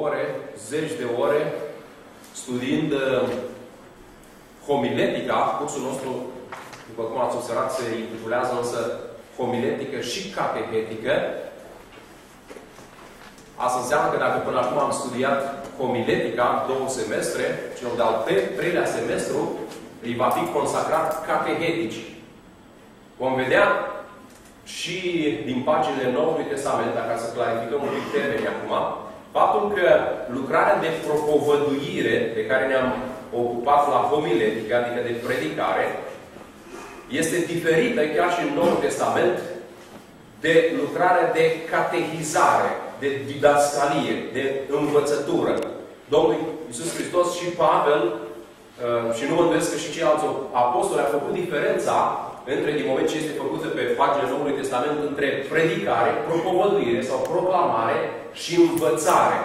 ore, zeci de ore, studiind homiletica. Cursul nostru, după cum ați observat, se intitulează însă homiletică și catehetică. Asta înseamnă că dacă până acum am studiat homiletica 2 semestre, celor de-al 3-lea semestru îi va fi consacrat catehetici. Vom vedea și din paginile Noului Testament, dacă să clarificăm un pic termenii acum, faptul că lucrarea de propovăduire de care ne-am ocupat la homiletică, adică de predicare, este diferită chiar și în Noul Testament de lucrarea de catehizare, de didascalie, de învățătură. Domnul Iisus Hristos și Pavel, și nu mă îndoiesc că și ceilalți apostoli, au făcut diferența între, din moment ce este făcută pe paginile Noului Testament, între predicare, propovăduire sau proclamare și învățare.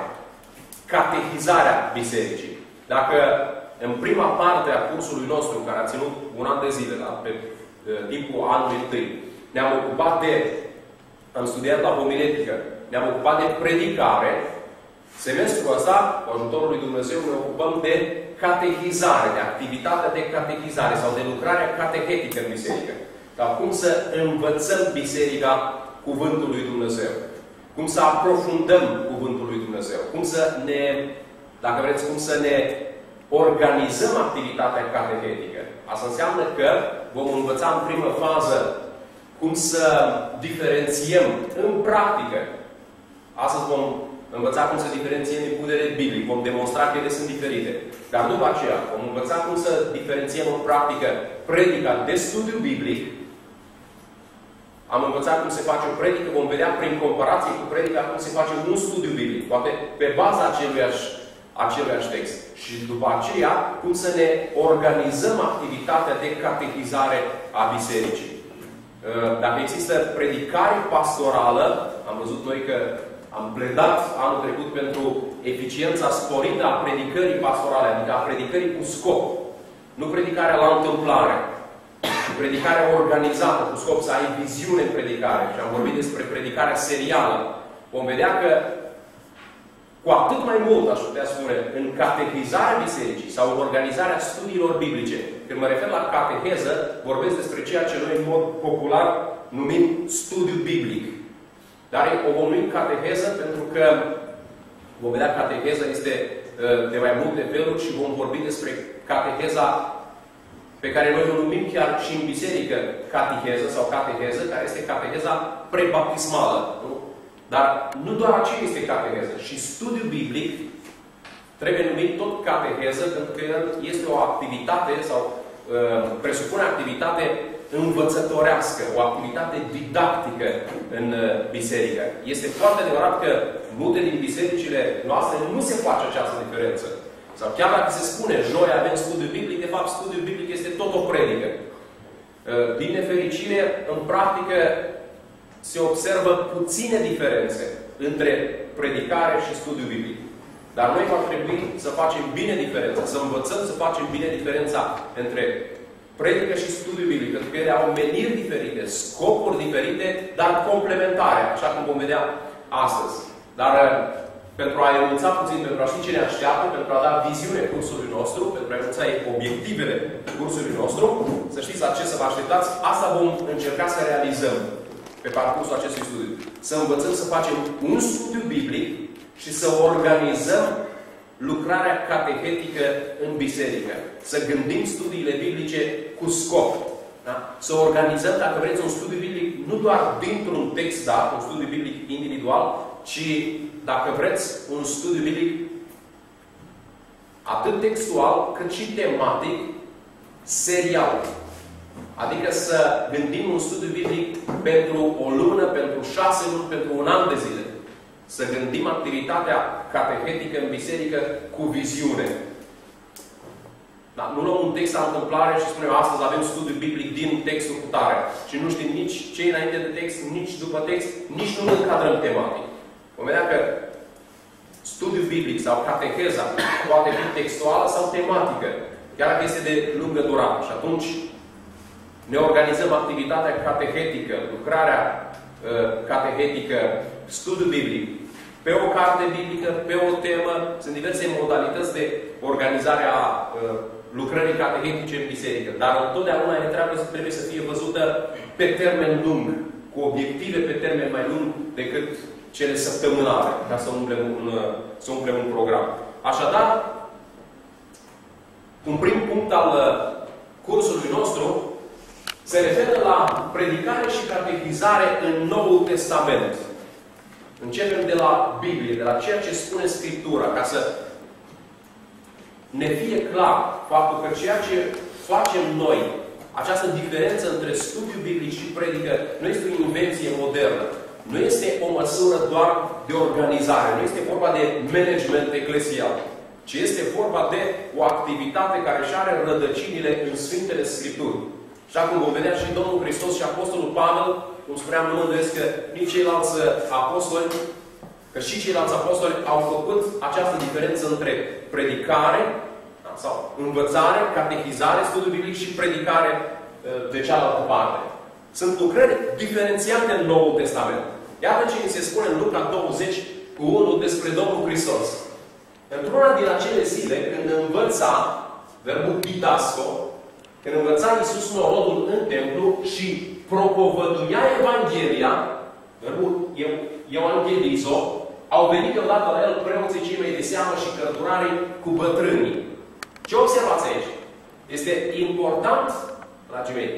Catehizarea bisericii. Dacă în prima parte a cursului nostru, care a ținut un an de zile, da, pe timpul anului întâi, ne-am ocupat de, am studiat la homiletică, ne-am ocupat de predicare, semestrul ăsta, cu ajutorul lui Dumnezeu, ne ocupăm de catehizare, de activitatea de catehizare sau de lucrarea catehetică în biserică. Dar cum să învățăm biserica cuvântul lui Dumnezeu? Cum să aprofundăm cuvântul lui Dumnezeu? Cum să ne, dacă vreți, cum să ne organizăm activitatea catehetică? Asta înseamnă că vom învăța în primă fază cum să diferențiem în practică. Astăzi vom învăța cum să diferențiem din punct de vedere biblic. Vom demonstra că ele sunt diferite. Dar după aceea vom învăța cum să diferențiem în practică predica de studiu biblic. Am învățat cum se face o predică. Vom vedea prin comparație cu predica cum se face un studiu biblic. Poate pe baza aceluiași text. Și după aceea cum să ne organizăm activitatea de catehizare a bisericii. Dacă există predicare pastorală, am văzut noi că am pledat anul trecut pentru eficiența sporită a predicării pastorale, adică a predicării cu scop. Nu predicarea la întâmplare. Predicarea organizată, cu scop să ai viziune în predicare. Și am vorbit despre predicarea serială. Vom vedea că cu atât mai mult, aș putea spune, în catehizarea bisericii sau în organizarea studiilor biblice. Când mă refer la cateheză, vorbesc despre ceea ce noi în mod popular numim studiu biblic. Dar o vom numi cateheză pentru că vom vedea cateheza este de mai multe feluri și vom vorbi despre cateheza pe care noi o numim chiar și în biserică cateheză sau cateheză, care este cateheza prebaptismală. Nu? Dar nu doar aceea este cateheză. Și studiul biblic trebuie numit tot cateheză pentru că este o activitate sau presupune activitate învățătorească, o activitate didactică în biserică. Este foarte adevărat că multe din bisericile noastre nu se face această diferență. Sau chiar dacă se spune, joi avem studiu biblic, de fapt studiul biblic este tot o predică. Din nefericire, în practică se observă puține diferențe între predicare și studiu biblic. Dar noi va trebui să facem bine diferența, să învățăm să facem bine diferența între predică și studiu biblic, pentru că ele au meniri diferite, scopuri diferite, dar complementare, așa cum vom vedea astăzi. Dar pentru a enunța puțin, pentru a ști ce ne așteaptă, pentru a da viziune cursului nostru, pentru a enunța obiectivele cursului nostru, să știți la ce să vă așteptați, asta vom încerca să realizăm pe parcursul acestui studiu. Să învățăm să facem un studiu biblic și să organizăm lucrarea catehetică în biserică. Să gândim studiile biblice cu scop. Da? Să organizăm, dacă vreți, un studiu biblic nu doar dintr-un text dat, un studiu biblic individual, ci, dacă vreți, un studiu biblic atât textual, cât și tematic, serial. Adică să gândim un studiu biblic pentru o lună, pentru 6 luni, pentru un an de zile. Să gândim activitatea catehetică în biserică cu viziune. Da? Nu luăm un text la întâmplare și spunem astăzi avem studiu biblic din textul cu tare. Și nu știm nici ce înainte de text, nici după text, nici nu ne încadrăm tematic. Vom vedea că studiul biblic sau cateheza poate fi textuală sau tematică. Chiar dacă este de lungă durată. Și atunci ne organizăm activitatea catehetică, lucrarea catehetică, studiul biblic, pe o carte biblică, pe o temă. Sunt diverse modalități de organizare a lucrării catehetice în biserică. Dar întotdeauna trebuie să fie văzută pe termen lung, cu obiective pe termen mai lung decât cele săptămânale, ca să umplem un program. Așadar, un prim punct al cursului nostru se referă la predicare și catehizare în Noul Testament. Începem de la Biblie, de la ceea ce spune Scriptura, ca să ne fie clar faptul că ceea ce facem noi, această diferență între studiu biblic și predică, nu este o invenție modernă. Nu este o măsură doar de organizare, nu este vorba de management eclesial, ci este vorba de o activitate care își are rădăcinile în Sfintele Scripturi. Așa cum vom vedea și Domnul Hristos și Apostolul Pavel, cum spuneam, nu mă îndoiesc că nici ceilalți apostoli, că și ceilalți apostoli au făcut această diferență între predicare, sau învățare, catehizare, studiu biblic și predicare de cealaltă parte. Sunt lucrări diferențiate în Noul Testament. Iată ce ni se spune în Luca 20:1 despre Domnul Hristos. Într-una din acele zile, când învăța, verbul didasco, când învăța Iisus norodul în templu și propovăduia Evanghelia, verbul evangelizo, au venit deodată la el preoții cei mai de seamă și cărturarii cu bătrânii. Ce observați aici? Este important, dragii mei,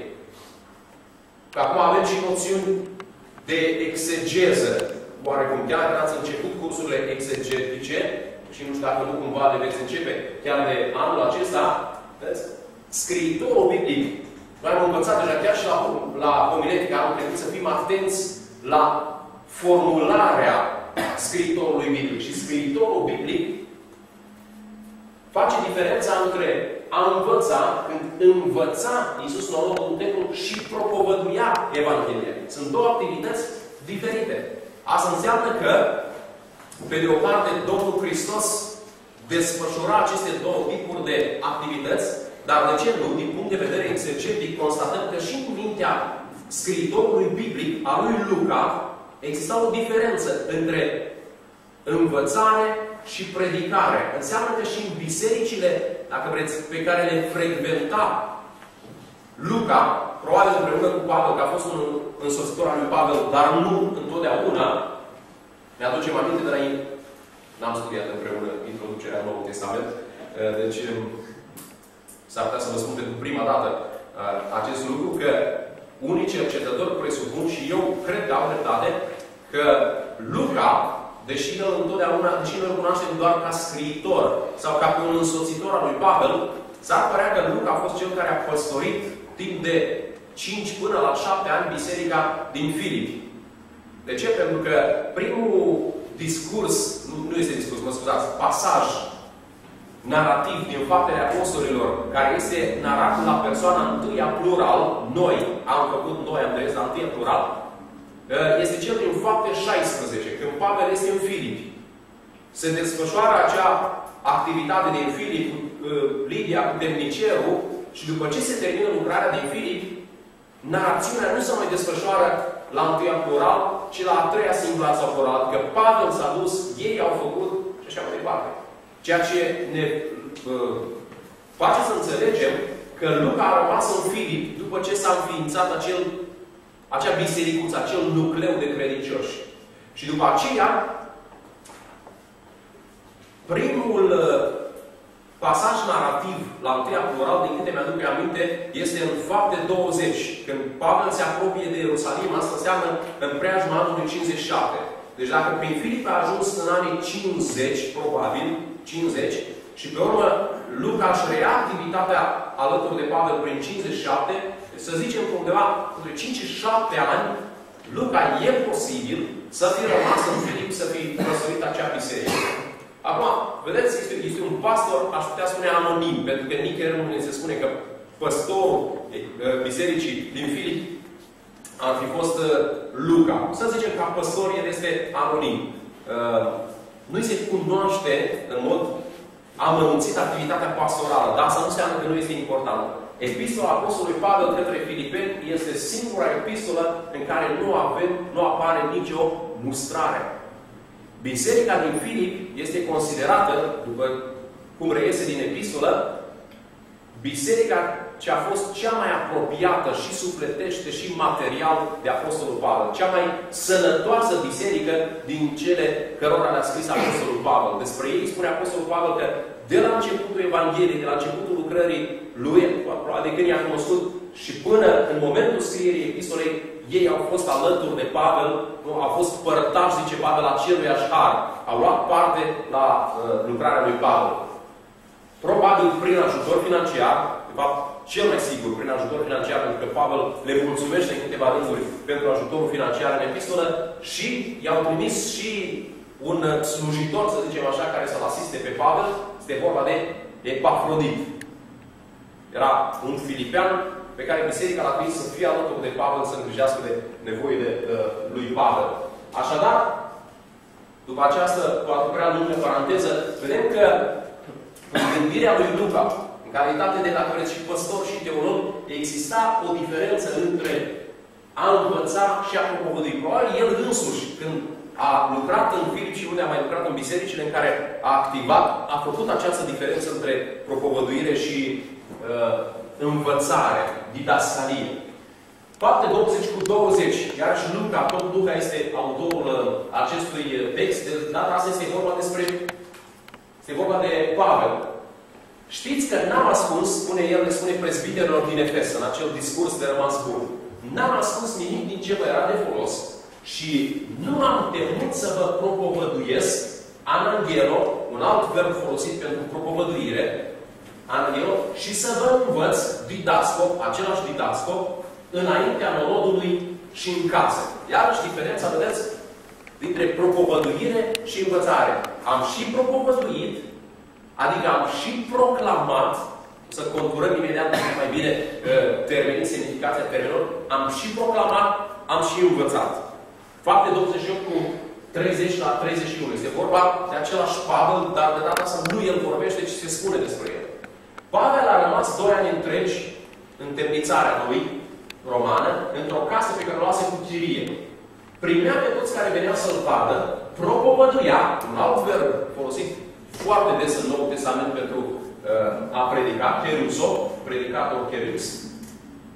că acum avem și noțiuni de exegeză. Oarecum, chiar când ați început cursurile exegetice, și nu știu dacă nu cumva le veți începe chiar de anul acesta, vedeți? Scriitorul biblic. Noi am învățat deja chiar și la homiletică, am trebuit să fim atenți la formularea scriitorului biblic. Și scriitorul biblic face diferența între a învăța, când învăța Iisus norodul în templu și propovăduia Evanghelia. Sunt două activități diferite. Asta înseamnă că, pe de o parte, Domnul Hristos desfășura aceste două tipuri de activități, dar de ce nu? Din punct de vedere exegetic, constatăm că și în mintea scriitorului biblic, a lui Luca, exista o diferență între învățare și predicare. Înseamnă că și în bisericile, dacă vreți, pe care le frecventa Luca, probabil împreună cu Pavel, că a fost un însoțitor al lui Pavel, dar nu întotdeauna, ne-aducem aminte de la ei. N-am studiat împreună introducerea Noului Testament, deci s-ar putea să vă spun pentru prima dată acest lucru, că unii cercetători presupun, și eu cred că au dreptate, că Luca, deși noi îl cunoaștem doar ca scriitor sau ca pe un însoțitor al lui Pavel, s-ar părea că Luca a fost cel care a păstorit timp de 5 până la 7 ani biserica din Filipi. De ce? Pentru că primul discurs, nu este discurs, mă scuzați, pasaj narrativ din Faptele Apostolilor, care este narat la persoana întâia plural, noi am înțeles la întâia plural, este cel din Fapte 16, când Pavel este în Filipi. Se desfășoară acea activitate din Filipi, Lidia cu temnicerul, și după ce se termină lucrarea din Filipi, narațiunea nu se mai desfășoară la întâia plural, ci la a treia singular sau plural. Că Pavel s-a dus, ei au făcut și așa mai departe. Ceea ce ne face să înțelegem că Luca a rămas în Filipi după ce s-a înființat acea bisericuță, acel nucleu de credincioși. Și după aceea, primul pasaj narrativ la întâia plural, din câte mi-aduc aminte, este în Fapte 20. Când Pavel se apropie de Ierusalim, asta înseamnă în preajma anului 57. Deci dacă prin Filipi a ajuns în anii 50, probabil, 50, și pe urmă Luca își reia activitatea alături de Pavel prin 57, să zicem că undeva între 5 și 7 ani, Luca e posibil să fie rămas în Filip, să fie păstorit acea biserică. Acum, vedeți, este un pastor, aș putea spune anonim, pentru că nicăieri nu se spune că păstorul bisericii din Filip ar fi fost Luca. Să zicem că păstor el este anonim. Nu-i se cunoaște în mod amănunțit activitatea pastorală, dar asta nu înseamnă că nu este important. Epistola Apostolului Pavel către Filipeni este singura epistolă în care nu apare nicio mustrare. Biserica din Filip este considerată, după cum reiese din epistolă, biserica ce a fost cea mai apropiată și sufletește și material de Apostolul Pavel. Cea mai sănătoasă biserică din cele cărora le-a scris Apostolul Pavel. Despre ei spune Apostolul Pavel că de la începutul Evangheliei, de la începutul lucrării lui, de când i-a cunoscut și până în momentul scrierii epistolei, ei au fost alături de Pavel, au fost părtași, zice Pavel, la aceluiași har. Au luat parte la lucrarea lui Pavel. Probabil prin ajutor financiar, de fapt, cel mai sigur prin ajutor financiar, pentru că Pavel le mulțumește în câteva rânduri pentru ajutorul financiar în epistolă și i-au trimis și un slujitor, să zicem așa, care să-l asiste pe Pavel. Este vorba de Epafrodit. Era un filipean pe care biserica l-a trimis să fie alături de Pavel, să îngrijească de nevoile lui Pavel. Așadar, după această poate prea lungă paranteză, vedem că în gândirea lui Luca, în calitate de, dacă vreți, și păstor și teolog, exista o diferență între a învăța și a propovădui. Probabil el însuși, când a lucrat în Filip și unde a mai lucrat în bisericile în care a activat, a făcut această diferență între propovăduire și învățare, didascalie. Fapte 20:20, iar și Luca, tot Luca este autorul acestui text, de data asta este vorba despre de Pavel. Știți că n-am ascuns, spune el, le spune prezbiterilor din Efes, în acel discurs de rămas bun. N-am ascuns nimic din ce vă era de folos și nu am temut să vă propovăduiesc anangelo, un alt verb folosit pentru propovăduire, anangelo, și să vă învăț didasco, același didasco, înaintea norodului și în casă. Iarăși diferența, vedeți, dintre propovăduire și învățare. Am și propovăduit, adică am și proclamat, să conturăm imediat mai bine termenii, semnificația termenilor, am și proclamat, am și învățat. Fapte 28:30-31. Este vorba de același Pavel, dar de data asta nu el vorbește, ci se spune despre el. Pavel a rămas 2 ani întregi în temnițarea lui romană, într-o casă pe care o luase cu chirie. Primea pe toți care veneau să-l vadă, propovăduia, un alt verb folosit foarte des în Noul Testament pentru a predica, keruso, predicator kerux,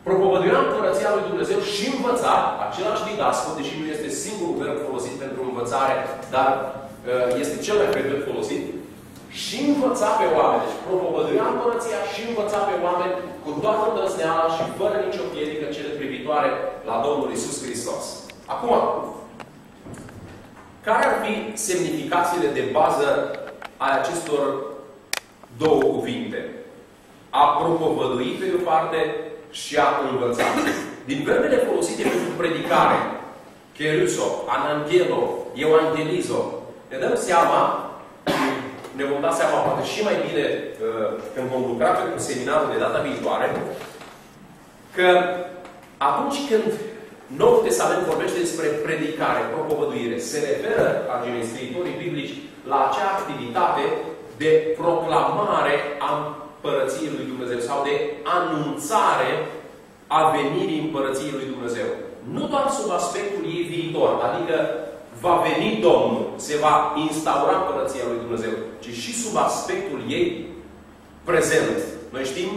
propovăduia împărăția lui Dumnezeu și învăța, același didasco, deși nu este singurul verb folosit pentru învățare, dar este cel mai frecvent folosit, și învăța pe oameni. Deci propovăduia împărăția și învăța pe oameni cu toată îndrăzneala și fără nicio piedică cele privitoare la Domnul Iisus Hristos. Acum, care ar fi semnificațiile de bază a acestor două cuvinte? A propovădui pe o parte și a învăța. Din verbele folosite pentru predicare, keruso, anangelo, evangelizo, ne dăm seama, ne vom da seama poate și mai bine când vom lucra pentru seminarul de data viitoare, că atunci când Noul Testament vorbește despre predicare, propovăduire, se referă, arginii scriitorii biblici, la acea activitate de proclamare a împărăției lui Dumnezeu sau de anunțare a venirii împărăției lui Dumnezeu. Nu doar sub aspectul ei viitor, adică va veni Domnul, se va instaura împărăția lui Dumnezeu, ci și sub aspectul ei prezent. Noi știm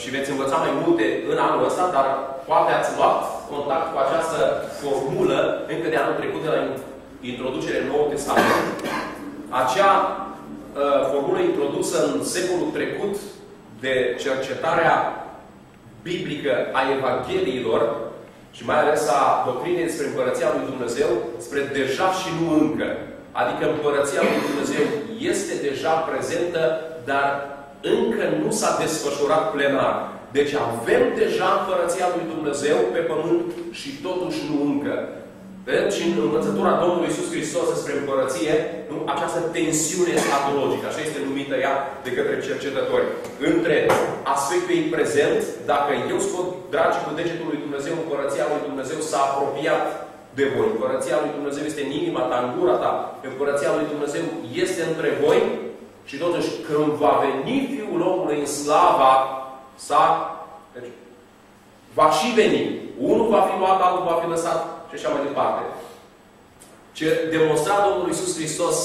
și veți învăța mai multe în anul ăsta, dar poate ați luat contact cu această formulă încă de anul trecut, de la introducere în Noul Testament. Acea formulă introdusă în secolul trecut de cercetarea biblică a Evangheliilor și mai ales a doctrinei despre Împărăția lui Dumnezeu, spre deja și nu încă. Adică Împărăția lui Dumnezeu este deja prezentă, dar încă nu s-a desfășurat plenar. Deci avem deja Împărăția lui Dumnezeu pe pământ și totuși nu încă. Vedeți? Și în învățătura Domnului Iisus Hristos despre Împărăție, nu? Această tensiune escatologică, așa este numită ea de către cercetători, între aspectul ei prezent, dacă eu scot dragi cu degetul lui Dumnezeu, Împărăția lui Dumnezeu s-a apropiat de voi. Împărăția lui Dumnezeu este în inima ta, în gura ta. Împărăția lui Dumnezeu este între voi și totuși când va veni Fiul omului în slava sa, deci, va și veni. Unul va fi luat, altul va fi lăsat și așa mai departe. ce demonstra Domnul Iisus Hristos,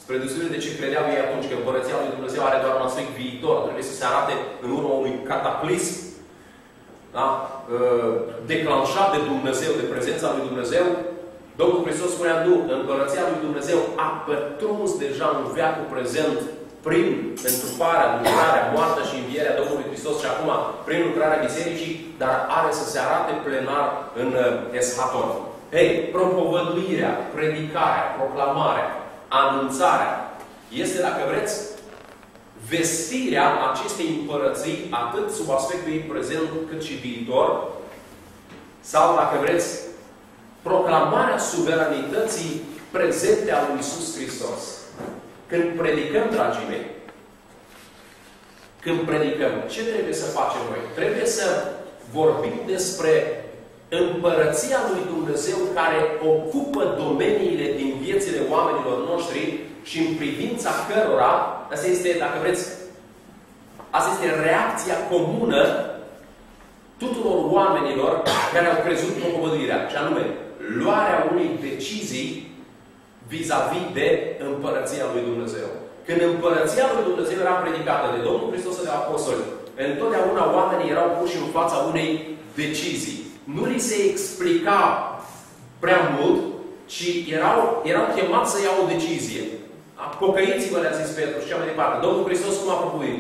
spre deosebire de ce credeau ei atunci, că Împărăția lui Dumnezeu are doar un aspect viitor, trebuie să se arate în urma unui cataclism, da? Declanșat de Dumnezeu, de prezența lui Dumnezeu. Domnul Hristos spunea, nu, Împărăția lui Dumnezeu a pătruns deja în veacul prezent prin întruparea, lucrarea, moartea și învierea Domnului Hristos și acum prin lucrarea Bisericii, dar are să se arate plenar în eschaton. Ei, propovăduirea, predicarea, proclamarea, anunțarea este, dacă vreți, vestirea acestei împărății, atât sub aspectul ei prezent, cât și viitor, sau, dacă vreți, proclamarea suveranității prezente a lui Iisus Hristos. Când predicăm, dragii mei, când predicăm, ce trebuie să facem noi? Trebuie să vorbim despre Împărăția lui Dumnezeu care ocupă domeniile din viețile oamenilor noștri și în privința cărora, asta este, dacă vreți, asta este reacția comună tuturor oamenilor care au crezut propovăduirea, și anume, luarea unei decizii vis-a-vis de Împărăția lui Dumnezeu. Când Împărăția lui Dumnezeu era predicată de Domnul Hristos și de apostoli, întotdeauna oamenii erau puși în fața unei decizii. Nu li se explica prea mult, ci erau chemați să iau o decizie. Pocăiți-vă, le-a zis Petru și așa mai departe. Domnul Hristos cum a propuit?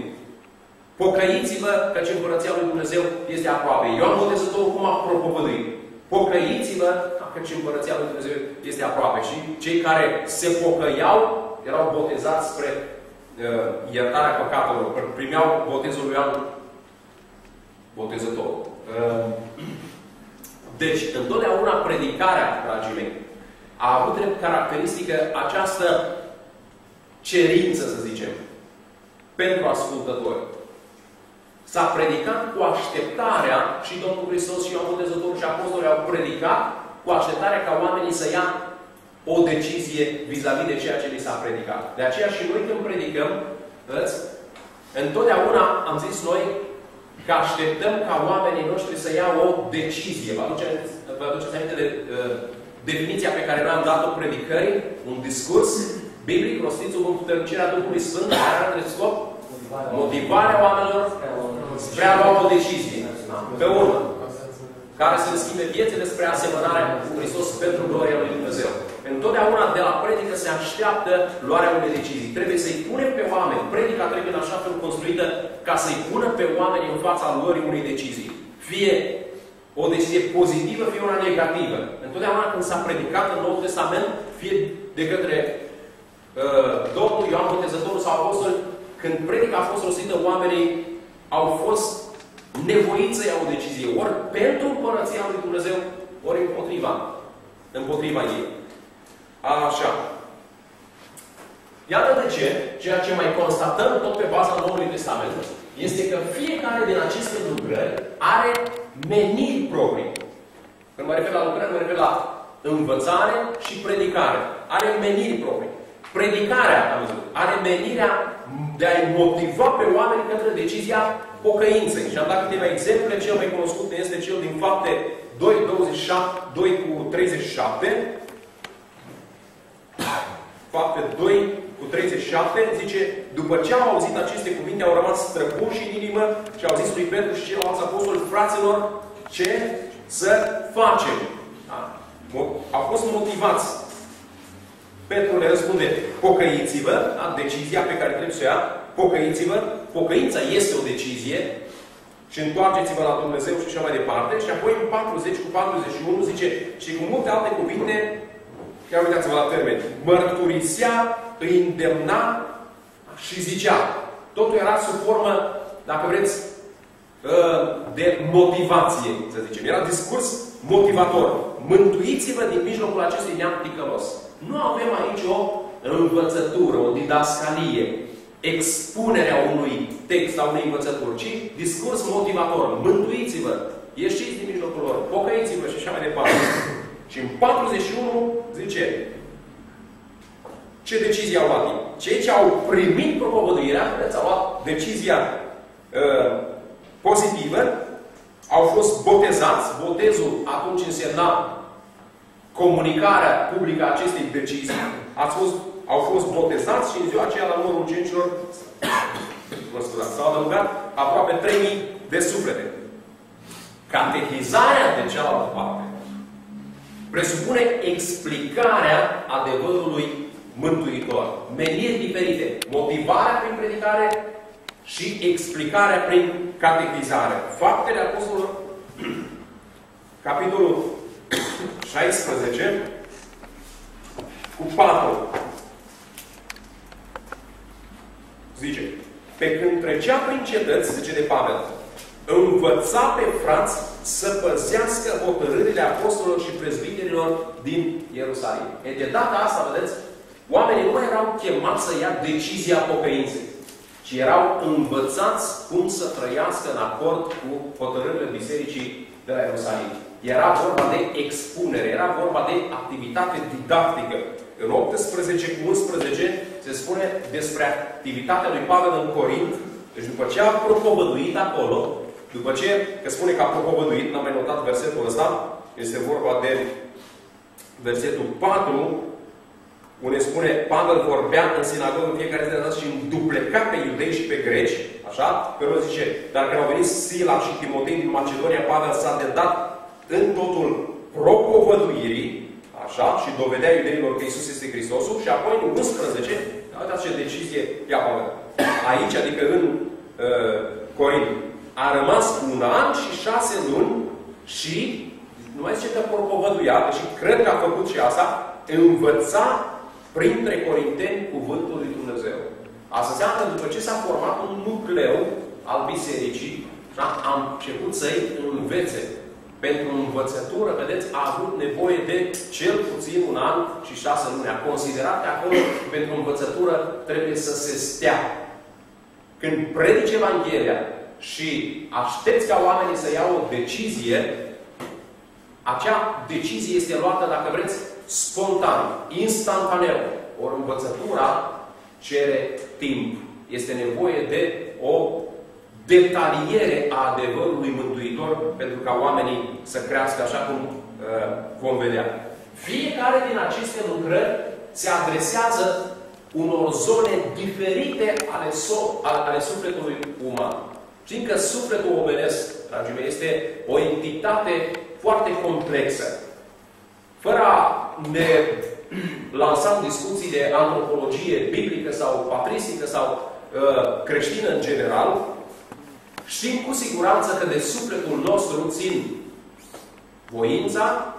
Pocăiți-vă, căci Împărăția lui Dumnezeu este aproape. Ioan Botezătorul cum a propovăduit? Pocăiți-vă, căci Împărăția lui Dumnezeu este aproape. Și cei care se pocăiau erau botezați spre iertarea păcatelor. Primeau botezul lui Ioan Botezătorul. Deci, întotdeauna predicarea, dragii mei, a avut drept caracteristică această cerință, să zicem, pentru ascultători. S-a predicat cu așteptarea, și Domnul Hristos și Ioan Botezătorul și apostolii au predicat cu așteptarea ca oamenii să ia o decizie vis-a-vis de ceea ce li s-a predicat. De aceea și noi când predicăm, întotdeauna am zis noi că așteptăm ca oamenii noștri să ia o decizie. Vă aduceți aminte de definiția pe care noi am dat-o predicării? Un discurs biblic rostit sub puternicia Duhului Sfânt, care are de scop motivarea oamenilor spre a lua o decizie. Pe urmă, care să schimbe viețile spre asemănarea cu Hristos pentru gloria lui Dumnezeu. Întotdeauna de la predică se așteaptă luarea unei decizii. Trebuie să-i punem pe oameni. Predica trebuie în așa fel construită ca să-i pună pe oameni în fața luării unei decizii. Fie o decizie pozitivă, fie una negativă. Întotdeauna când s-a predicat în Noul Testament, fie de către Domnul Ioan Botezătorul sau apostoli, când predica a fost rostită, oamenii au fost nevoiți să iau o decizie. Ori pentru Împărăția lui Dumnezeu, ori împotriva ei. Așa. Iată de ce, ceea ce mai constatăm tot pe baza Noului Testament, este că fiecare din aceste lucrări are meniri proprii. Când mă refer la lucrări, mă refer la învățare și predicare. Are meniri proprii. Predicarea, am văzut, are menirea de a-i motiva pe oameni către decizia pocăinței. Și am dat câteva exemple. Cel mai cunoscut este cel din Fapte 2:37. Fapte 2:37 zice: după ce au auzit aceste cuvinte, au rămas străpuși în inimă și au zis lui Petru și ceilalți apostoli: fraților, ce să facem? Da? Au fost motivați. Petru le răspunde: pocăiți-vă, da? Decizia pe care trebuie să o ia, pocăiți-vă, pocăința este o decizie și întoarceți-vă la Dumnezeu și așa mai departe. Și apoi în 40:41 zice: și cu multe alte cuvinte, chiar uitați-vă la termen, mărturisea, îi îndemna și zicea. Totul era sub formă, dacă vreți, de motivație, să zicem. Era discurs motivator. Mântuiți-vă din mijlocul acestui neam ticălos. Nu avem aici o învățătură, o didascalie, expunerea unui text sau unei învățături, ci discurs motivator. Mântuiți-vă, ieșiți din mijlocul lor, pocăiți-vă și așa mai departe. Și în 41 zice: ce decizie au luat ei? Cei ce au primit propovăduirea, au luat decizia pozitivă, au fost botezați. Botezul atunci însemna comunicarea publică a acestei decizii, au fost botezați și în ziua aceea la numărul ucenicilor s-au adăugat aproape 3000 de suflete. Catehizarea de cealaltă parte presupune explicarea adevărului mântuitor. Meniri diferite. Motivarea prin predicare și explicarea prin catehizare. Faptele Apostolilor, capitolul 16, cu 4. Zice, pe când trecea prin cetăți, zice de Pavel, învăța pe frați să păzească hotărârile apostolilor și prezbiterilor din Ierusalim. De data asta, vedeți, oamenii nu mai erau chemați să ia decizia pocăinței, ci erau învățați cum să trăiască în acord cu hotărârile bisericii de la Ierusalim. Era vorba de expunere, era vorba de activitate didactică. În 18:11 se spune despre activitatea lui Pavel în Corint. Deci după ce a propovăduit acolo, după ce, că spune că a propovăduit, n-am mai notat versetul ăsta, este vorba de versetul 4, unde spune, Pavel vorbea în sinagogă în fiecare zi de dată și îndupleca pe iudei și pe greci, așa, pe urmă zice, dar când au venit Sila și Timotei din Macedonia, Pavel s-a dedat în totul propovăduirii, așa, și dovedea iudeilor că Iisus este Hristosul, și apoi în 11, uitați ce decizie ia Pavel. Aici, adică în Corint, a rămas 1 an și 6 luni și, nu mai zice că propovăduia, și cred că a făcut și asta, învăța printre corinteni cuvântul lui Dumnezeu. Asta înseamnă că după ce s-a format un nucleu al bisericii, da, am început să-i învețe. Pentru învățătură, vedeți, a avut nevoie de cel puțin 1 an și 6 luni. A considerat că acolo, pentru învățătură, trebuie să se stea. Când predici Evanghelia și aștepți ca oamenii să iau o decizie, acea decizie este luată, dacă vreți, spontan, instantaneu. Ori învățătura cere timp. Este nevoie de o detaliere a adevărului mântuitor pentru ca oamenii să crească așa cum vom vedea. Fiecare din aceste lucrări se adresează unor zone diferite ale sufletului uman. Știm că sufletul omenesc, dragii mei, este o entitate foarte complexă. Fără a ne lansa în discuții de antropologie biblică sau patristică sau creștină în general, știm cu siguranță că de sufletul nostru țin voința,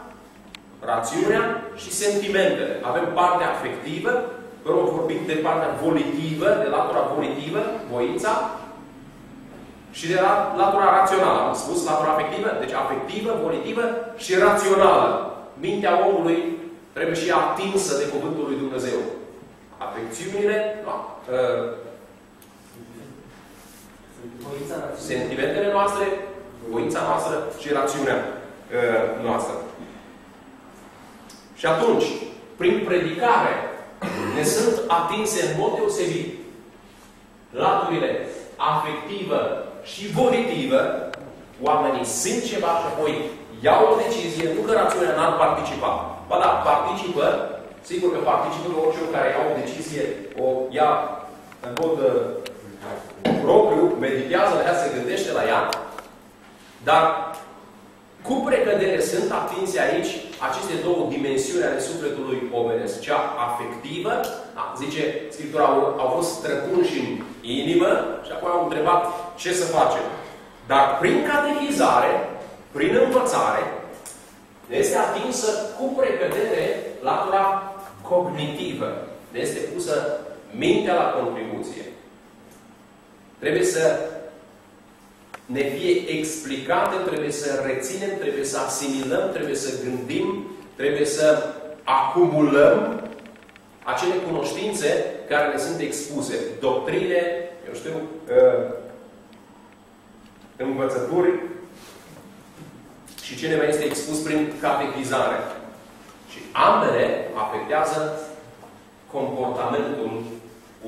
rațiunea și sentimentele. Avem partea afectivă, vom vorbi de partea volitivă, de latura volitivă, voința, și de latura rațională. Am spus latura afectivă, deci afectivă, volitivă și rațională. Mintea omului trebuie și atinsă de cuvântul lui Dumnezeu. Afecțiunile, sentimentele noastre, voința noastră și rațiunea noastră. Și atunci, prin predicare, ne sunt atinse în mod deosebit laturile afectivă și volitivă. Oamenii simt ceva și apoi iau o decizie, nu că rațiunea n-ar participa. Ba da, participă, sigur că participă că orice care ia o decizie, o ia în mod propriu, meditează la ea, se gândește la ea, dar cu precădere sunt atinse aici aceste două dimensiuni ale sufletului omenesc. Cea afectivă, zice Scriptura, au fost străpunși în inimă și apoi au întrebat ce să facem. Dar prin catehizare, prin învățare, este atinsă cu precădere latura cognitivă. Este pusă mintea la contribuție. Trebuie să ne fie explicate, trebuie să reținem, trebuie să asimilăm, trebuie să gândim, trebuie să acumulăm acele cunoștințe care ne sunt expuse. Doctrine, eu știu, învățături și ce ne mai este expus prin catehizare. Și ambele afectează comportamentul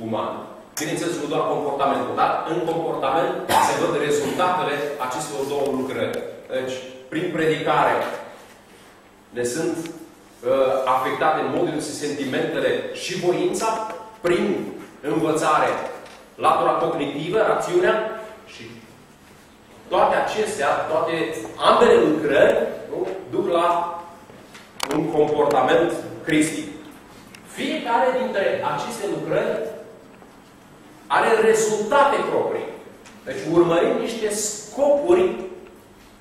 uman. Bineînțeles, nu doar comportamentul, dar în comportament se văd rezultatele acestor două lucrări. Deci, prin predicare ne sunt afectate în modul în sentimentele și voința, prin învățare, latura cognitivă, rațiunea și toate acestea, ambele lucrări, nu, duc la un comportament cristic. Fiecare dintre aceste lucrări are rezultate proprii. Deci urmărim niște scopuri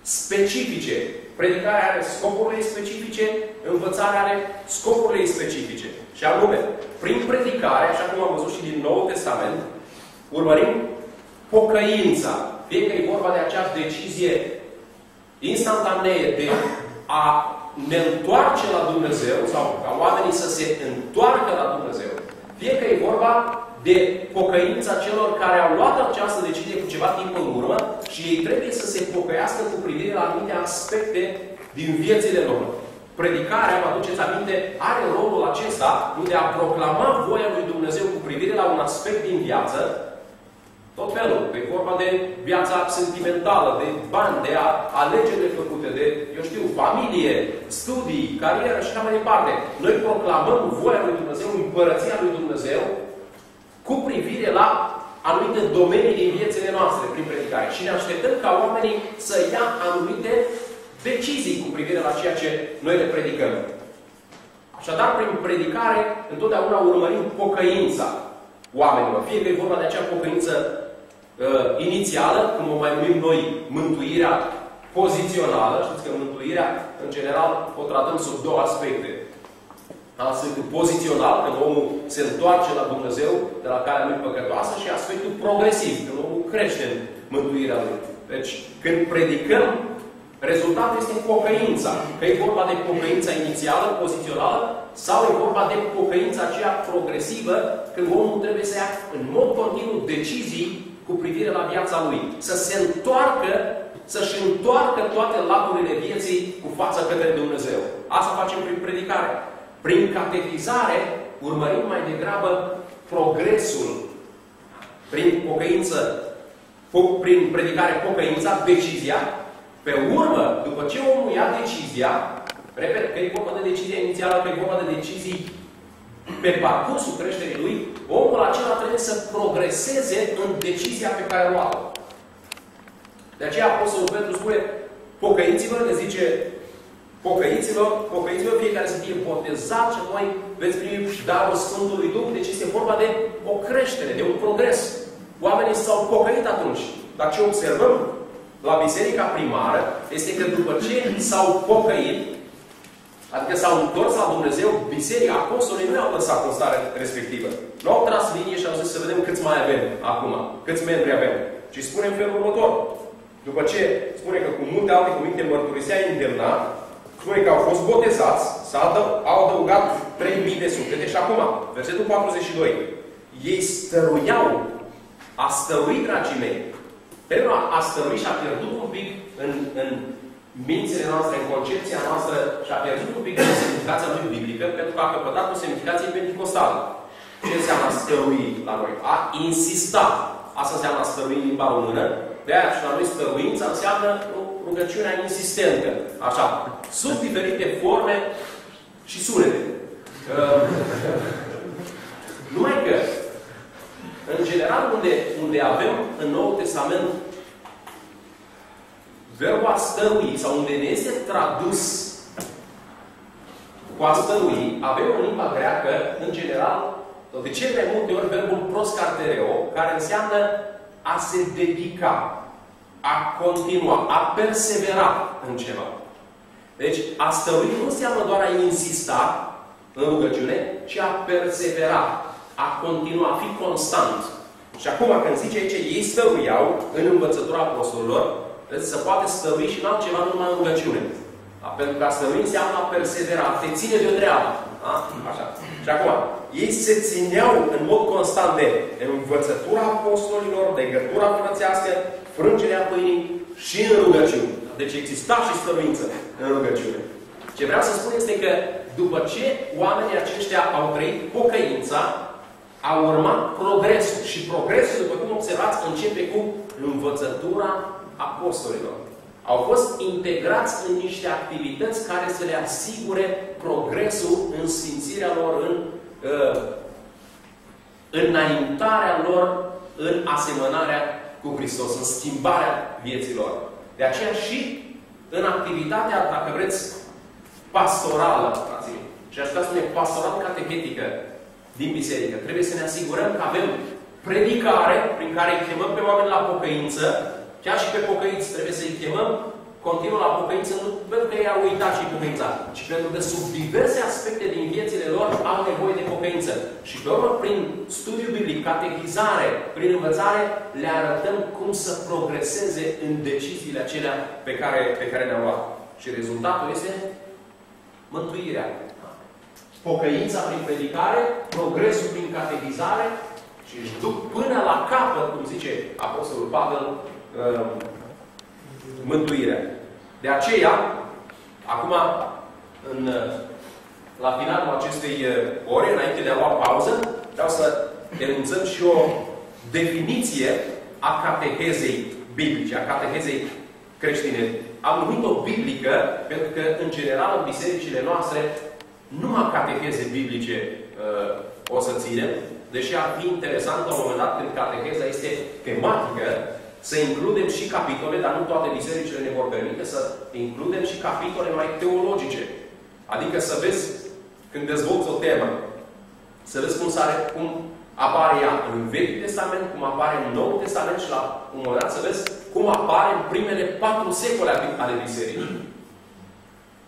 specifice. Predicarea are scopurile specifice, învățarea are scopurile specifice. Și anume, prin predicare, așa cum am văzut și din Noul Testament, urmărim pocăința. Fie că e vorba de acea decizie instantanee de a ne întoarce la Dumnezeu, sau ca oamenii să se întoarcă la Dumnezeu. Fie că e vorba de pocăința celor care au luat această decizie cu ceva timp în urmă și ei trebuie să se pocăiască cu privire la anumite aspecte din viețile lor. Predicarea, vă aduceți aminte, are rolul acesta de a proclama voia lui Dumnezeu cu privire la un aspect din viață, tot felul. E vorba de viața sentimentală, de bani, de alegerile făcute, de, eu știu, familie, studii, carieră și așa mai departe. Noi proclamăm voia lui Dumnezeu, împărăția lui Dumnezeu, cu privire la anumite domenii din viețile noastre prin predicare. Și ne așteptăm ca oamenii să ia anumite decizii cu privire la ceea ce noi le predicăm. Așadar, prin predicare, întotdeauna urmărim pocăința oamenilor. Fie că e vorba de acea pocăință inițială, cum o mai numim noi, mântuirea pozițională. Știți că mântuirea, în general, o tratăm sub două aspecte. Aspectul pozițional, când omul se întoarce la Dumnezeu, de la calea lui păcătoasă, și aspectul progresiv, când omul crește în mântuirea lui. Deci, când predicăm, rezultatul este pocăința. Că e vorba de pocăința inițială, pozițională, sau e vorba de pocăința aceea progresivă, când omul trebuie să ia în mod continuu decizii cu privire la viața lui. Să se întoarcă, să-și întoarcă toate laturile vieții cu fața către Dumnezeu. Asta facem prin predicare. Prin catechizare urmărim mai degrabă progresul. Prin pocăință, prin predicare pocăința, decizia. Pe urmă, după ce omul ia decizia, repet, că e vorba de decizia inițială, că e vorba de decizii pe parcursul creșterii lui, omul acela trebuie să progreseze în decizia pe care o luat. De aceea Apostolul Petru spune, pocăiți-vă, le zice, pocăiți-vă, fiecare să fie botezat și apoi veți primi darul Sfântului Duh. Deci este vorba de o creștere, de un progres. Oamenii s-au pocăit atunci. Dar ce observăm la biserica primară este că după ce s-au pocăit, adică s-au întors la Dumnezeu, biserica, apostolii nu i-au lăsat în stare respectivă. Nu au tras linie și au zis să vedem câți mai avem acum, câți membri avem. Ci spune în felul următor. După ce spune că cu multe alte cuvinte mărturisea internat, spune că au fost botezați, au adăugat 3.000 de suflete și acum, versetul 42. Ei stăruiau, a stăruit, dragii mei. Pentru a stărui și a pierdut un pic în mințile noastre, în concepția noastră și a pierdut un pic în semnificația lui biblică, pentru că a căpătat o semnificație pentecostală. Ce înseamnă a stărui la noi? A insista. Asta înseamnă a stărui în limba română. De aia și la noi stăruința înseamnă rugăciunea insistentă. Așa. Sunt diferite forme și sunete. Numai că în general, unde avem în Noul Testament verbul a stărui, sau unde ne este tradus cu a stărui, avem în limba greacă, în general, de cele mai multe ori, verbul proscartereo, care înseamnă a se dedica, a continua, a persevera în ceva. Deci, a stărui nu înseamnă doar a insista în rugăciune, ci a persevera, a continua, a fi constant. Și acum, când zice aici, ei stăruiau în învățătura apostolilor, se poate stărui și în altceva, nu numai în rugăciune. Pentru că a stărui înseamnă a persevera, a te ține de o treabă. Așa. Și acum, ei se țineau în mod constant de învățătura apostolilor, de legătura frățească, frângerea pâinii și în rugăciune. Deci exista și stăruință în rugăciune. Ce vreau să spun este că după ce oamenii aceștia au trăit pocăința, a urmat progresul. Și progresul, după cum observați, începe cu învățătura apostolilor. au fost integrați în niște activități care să le asigure progresul în sfințirea lor, în înaintarea lor, în asemănarea cu Hristos, în schimbarea vieților. De aceea și în activitatea, dacă vreți, pastorală, frații, și aș putea spune pastoral catehetică din biserică, trebuie să ne asigurăm că avem predicare prin care îi chemăm pe oameni la pocăință, chiar și pe pocăiți trebuie să-i chemăm continuu la pocăință, nu pentru că ei au uitat și pocăința, ci pentru că sub diverse aspecte din viețile lor au nevoie de pocăință. Și pe urmă, prin studiu biblic, catehizare, prin învățare, le arătăm cum să progreseze în deciziile acelea pe care le-au luat. Și rezultatul este mântuirea. Pocăința prin predicare, progresul prin catehizare și își duc până la capăt, cum zice Apostolul Pavel, mântuirea. De aceea, acum, la finalul acestei ore, înainte de a lua pauză, vreau să enunțăm și o definiție a catehezei biblice, a catehezei creștine. Am numit-o biblică, pentru că, în general, în bisericile noastre, numai cateheze biblice o să ținem, deși ar fi interesant, la un moment dat, când cateheza este tematică, să includem și capitole, dar nu toate bisericile ne vor permite, să includem și capitole mai teologice. Adică să vezi, când dezvolți o temă, să vezi cum apare ea în Vechiul Testament, cum apare în Noul Testament și la un moment dat să vezi cum apare în primele 4 secole ale bisericii.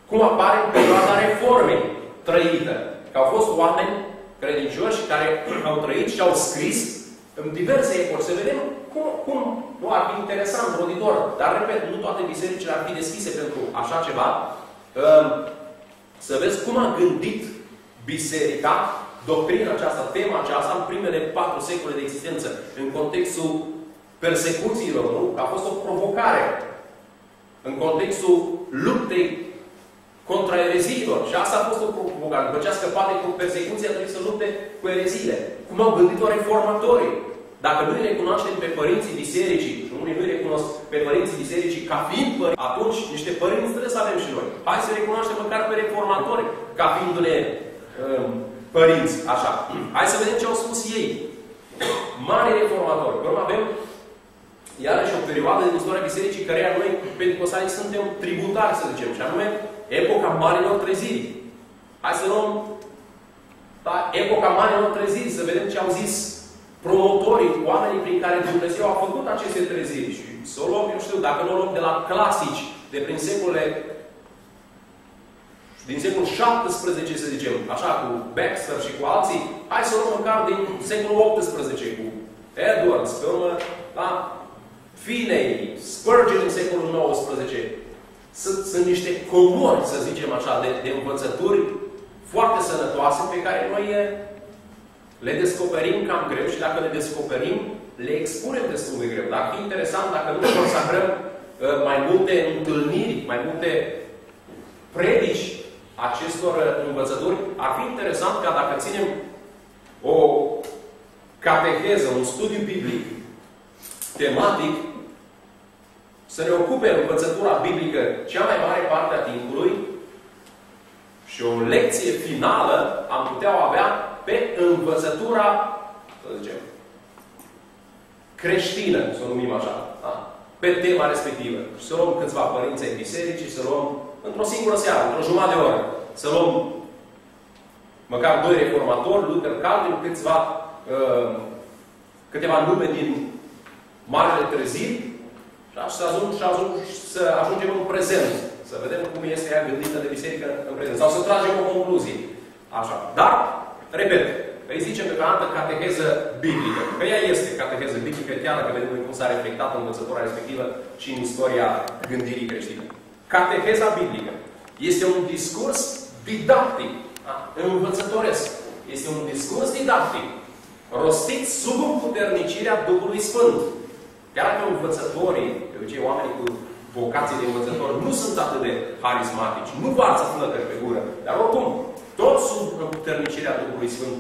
Cum apare în perioada Reformei trăită. Că au fost oameni credincioși care au trăit și au scris în diverse epoci. Să vedem cum nu ar fi interesant, roditor. Dar, repet, nu toate bisericile ar fi deschise pentru așa ceva. Să vezi cum a gândit biserica doctrina aceasta, tema aceasta, în primele 4 secole de existență, în contextul persecuțiilor, nu? Că a fost o provocare. În contextul luptei contra ereziilor. Și asta a fost o provocare. După ce a scăpat de persecuție, a trebuit să lupte cu ereziile. Cum au gândit-o reformatorii. Dacă nu îi recunoaștem pe părinții bisericii, și unii nu îi recunosc pe părinții bisericii ca fiind părinți, atunci niște părinți trebuie să avem și noi. Hai să recunoaștem măcar pe reformatori ca fiindu-ne părinți. Așa. Hai să vedem ce au spus ei. Mari reformatori. Că avem iarăși o perioadă din istoria bisericii căreia noi, pentecostalicii, suntem tributari, să zicem, și anume epoca Marilor Treziri. Hai să luăm epoca Marilor Treziri, să vedem ce au zis promotorii, oamenii prin care Dumnezeu a făcut aceste treziri. Și să o luăm, eu știu, dacă nu o luăm de la clasici, de prin secolele, din secolul 17, să zicem, așa, cu Baxter și cu alții, hai să o luăm măcar din secolul 18, cu Edwards, pe urmă, da? Finney, Spurgeon în secolul 19. Sunt niște comori, să zicem așa, de învățături foarte sănătoase pe care noi le descoperim cam greu și dacă le descoperim, le expunem destul de greu. Dar ar fi interesant dacă nu consacrăm mai multe întâlniri, mai multe predici acestor învățături, ar fi interesant ca dacă ținem o cateheză, un studiu biblic tematic, să ne ocupe învățătura biblică cea mai mare parte a timpului și o lecție finală am putea o avea pe învățătura, să zicem, creștină, să o numim așa, da? Pe tema respectivă. Și să luăm câțiva părinți ai bisericii, să luăm într-o singură seară, într-o jumătate de oră, să luăm măcar 2 reformatori, Luther, Calvin, câteva nume din Marele Treziri, să ajungem în prezent. Să vedem cum este ea gândită de biserică în prezent. Sau să tragem o concluzie. Așa. Dar, repet, îi zicem pe altă cateheză biblică. Că ea este cateheză biblică, chiar dacă vedem cum s-a reflectat în învățătura respectivă și în istoria gândirii creștine. Cateheza biblică este un discurs didactic, învățătoresc. Este un discurs didactic, rostit sub împuternicirea Duhului Sfânt. Chiar că învățătorii, de obicei oamenii cu vocații de învățători, nu sunt atât de harismatici, nu varsă flăcări pe gură, dar oricum, toți sub împuternicirea Duhului Sfânt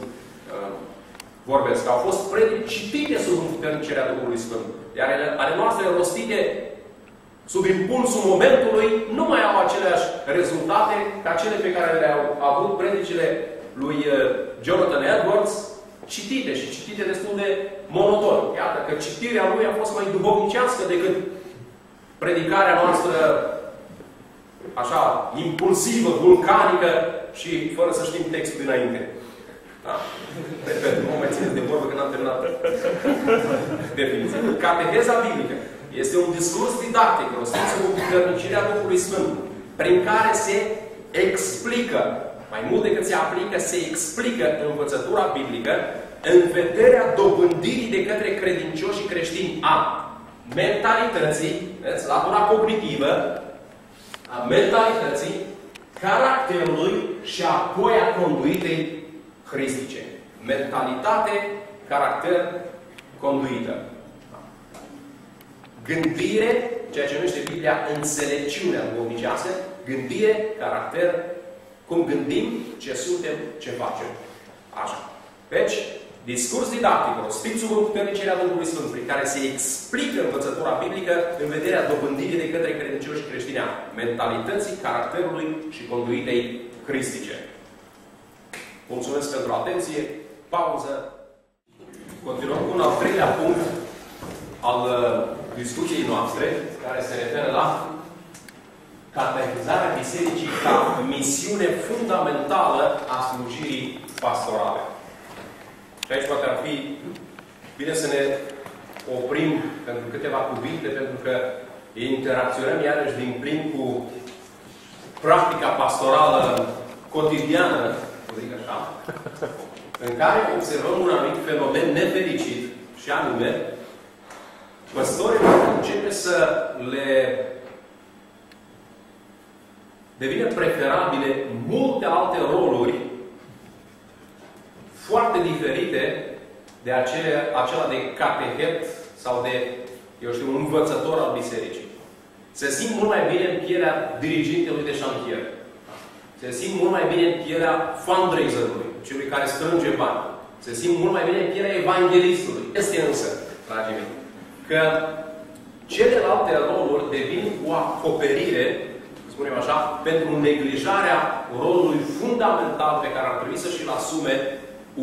vorbesc. Au fost predici citite sub împuternicirea Duhului Sfânt. Iar ale noastre rostite sub impulsul momentului, nu mai au aceleași rezultate ca cele pe care le-au avut predicile lui Jonathan Edwards, citite și citite destul de monoton. Iată că citirea lui a fost mai duhovnicească decât predicarea noastră așa, impulsivă, vulcanică și fără să știm textul dinainte. Da? Repet, nu mă mai țineți de vorbă că n-am terminat definiția. Cateheza biblică este un discurs didactic rostit sub puternicire a Duhului Sfânt, prin care se explică, mai mult decât se aplică, se explică învățătura biblică în vederea dobândirii de către credincioși creștini a mentalității, latura cognitivă, a mentalității, caracterului și apoi a conduitei hristice. Mentalitate, caracter, conduită. Gândire, ceea ce numește Biblia înțelepciunea duhovnicească, gândire, caracter, cum gândim, ce suntem, ce facem. Așa. Deci, discurs didactic, rostit sub puternicia Duhului Sfânt, prin care se explică învățătura biblică în vederea dobândirii de către credincioși și creștini a mentalității, caracterului și conduitei hristice. Mulțumesc pentru atenție. Pauză. Continuăm cu un al treilea punct al discuției noastre, care se referă la catehizarea bisericii ca misiune fundamentală a slujirii pastorale. Și aici poate ar fi bine să ne oprim pentru câteva cuvinte, pentru că interacționăm iarăși din plin cu practica pastorală cotidiană, să zic așa, în care observăm un anumit fenomen nefericit, și anume, păstorii începe să le devină preferabile multe alte roluri foarte diferite de acela de catehet sau de, eu știu, un învățător al bisericii. Se simt mult mai bine în pielea dirigintelui de șantier. Se simt mult mai bine în pielea fundraiserului, celui care strânge bani. Se simt mult mai bine în pielea evanghelistului. Este însă, dragii mei, că celelalte roluri devin o acoperire, spunem așa, pentru neglijarea rolului fundamental pe care ar trebui să și-l asume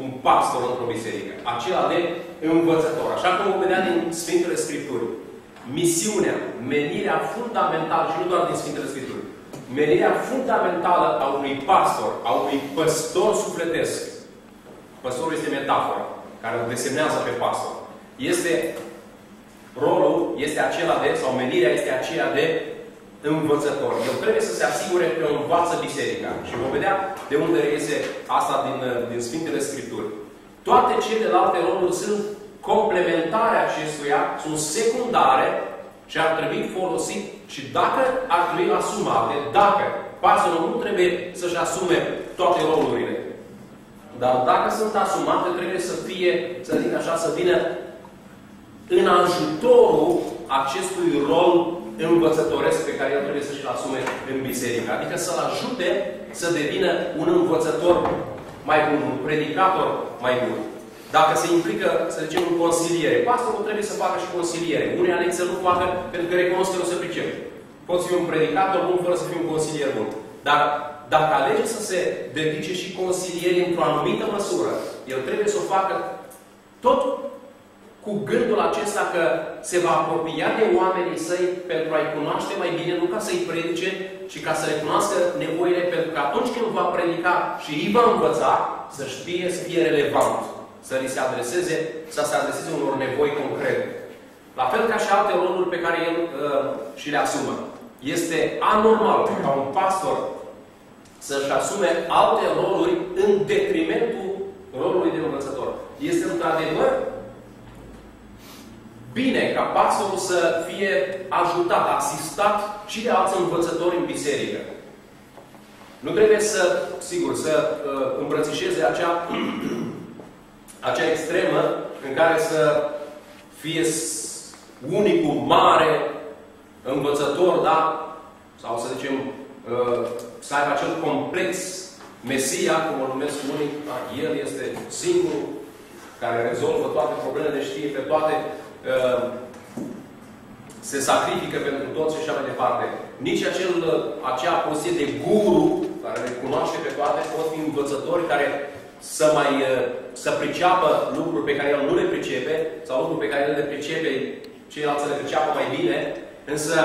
un pastor într-o biserică. Acela de învățător. Așa cum o vedea din Sfintele Scripturi. Misiunea, menirea fundamentală, și nu doar din Sfintele Scripturi, menirea fundamentală a unui pastor, a unui păstor sufletesc. Păstorul este metafora care îl desemnează pe pastor. Rolul este acela de, sau menirea este aceea de învățător. El trebuie să se asigure că învață biserica. Și vom vedea de unde reiese asta din Sfintele Scripturi. Toate celelalte roluri sunt complementare acestuia, sunt secundare și ar trebui folosit și dacă ar trebui asumate, dacă pastorul nu trebuie să-și asume toate rolurile. Dar dacă sunt asumate, trebuie să fie, să zic așa, să vină în ajutorul acestui rol învățătoresc pe care el trebuie să-și-l asume în biserică. Adică să-l ajute să devină un învățător mai bun, un predicator mai bun. Dacă se implică, să zicem, în consiliere, pastorul trebuie să facă și consiliere. Unii aleg să nu facă pentru că recunosc că nu se pricep. Poți fi un predicator bun fără să fii un consilier bun. Dar dacă alege să se dedice și consilierii într-o anumită măsură, el trebuie să o facă tot cu gândul acesta că se va apropia de oamenii săi pentru a-i cunoaște mai bine, nu ca să-i predice, ci ca să recunoască nevoile, pentru că atunci când va predica și îi va învăța, să știe, să fie relevant, să li se adreseze, să se adreseze unor nevoi concrete. La fel ca și alte roluri pe care el și le asumă. Este anormal ca un pastor să-și asume alte roluri în detrimentul rolului de învățător. Este într-adevăr bine ca pastorul să fie ajutat, asistat și de alți învățători în biserică. Nu trebuie să, sigur, să îmbrățișeze acea extremă în care să fie unicul mare învățător, da? Sau să zicem, să aibă acel complex Mesia, cum o numesc unii, da? El este singurul care rezolvă toate problemele, știe pe toate. se sacrifică pentru toți și așa mai departe. Nici acea poziție de guru, care le cunoaște pe toate, pot fi învățători care să priceapă lucruri pe care el nu le pricepe, sau lucruri pe care el le pricepe, ceilalți să le priceapă mai bine, însă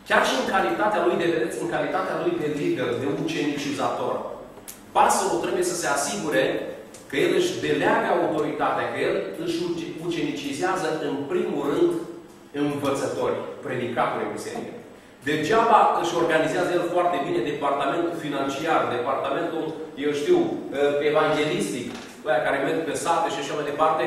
chiar și în calitatea lui de, vedeți, în calitatea lui de lider, de ucenicizator, pastorul trebuie să se asigure că el își deleagă autoritatea, că el își ucenicizează în primul rând învățători, predicatori în biserică. Degeaba își organizează el foarte bine departamentul financiar, departamentul, eu știu, evanghelistic, aia care merg pe sate și așa mai departe,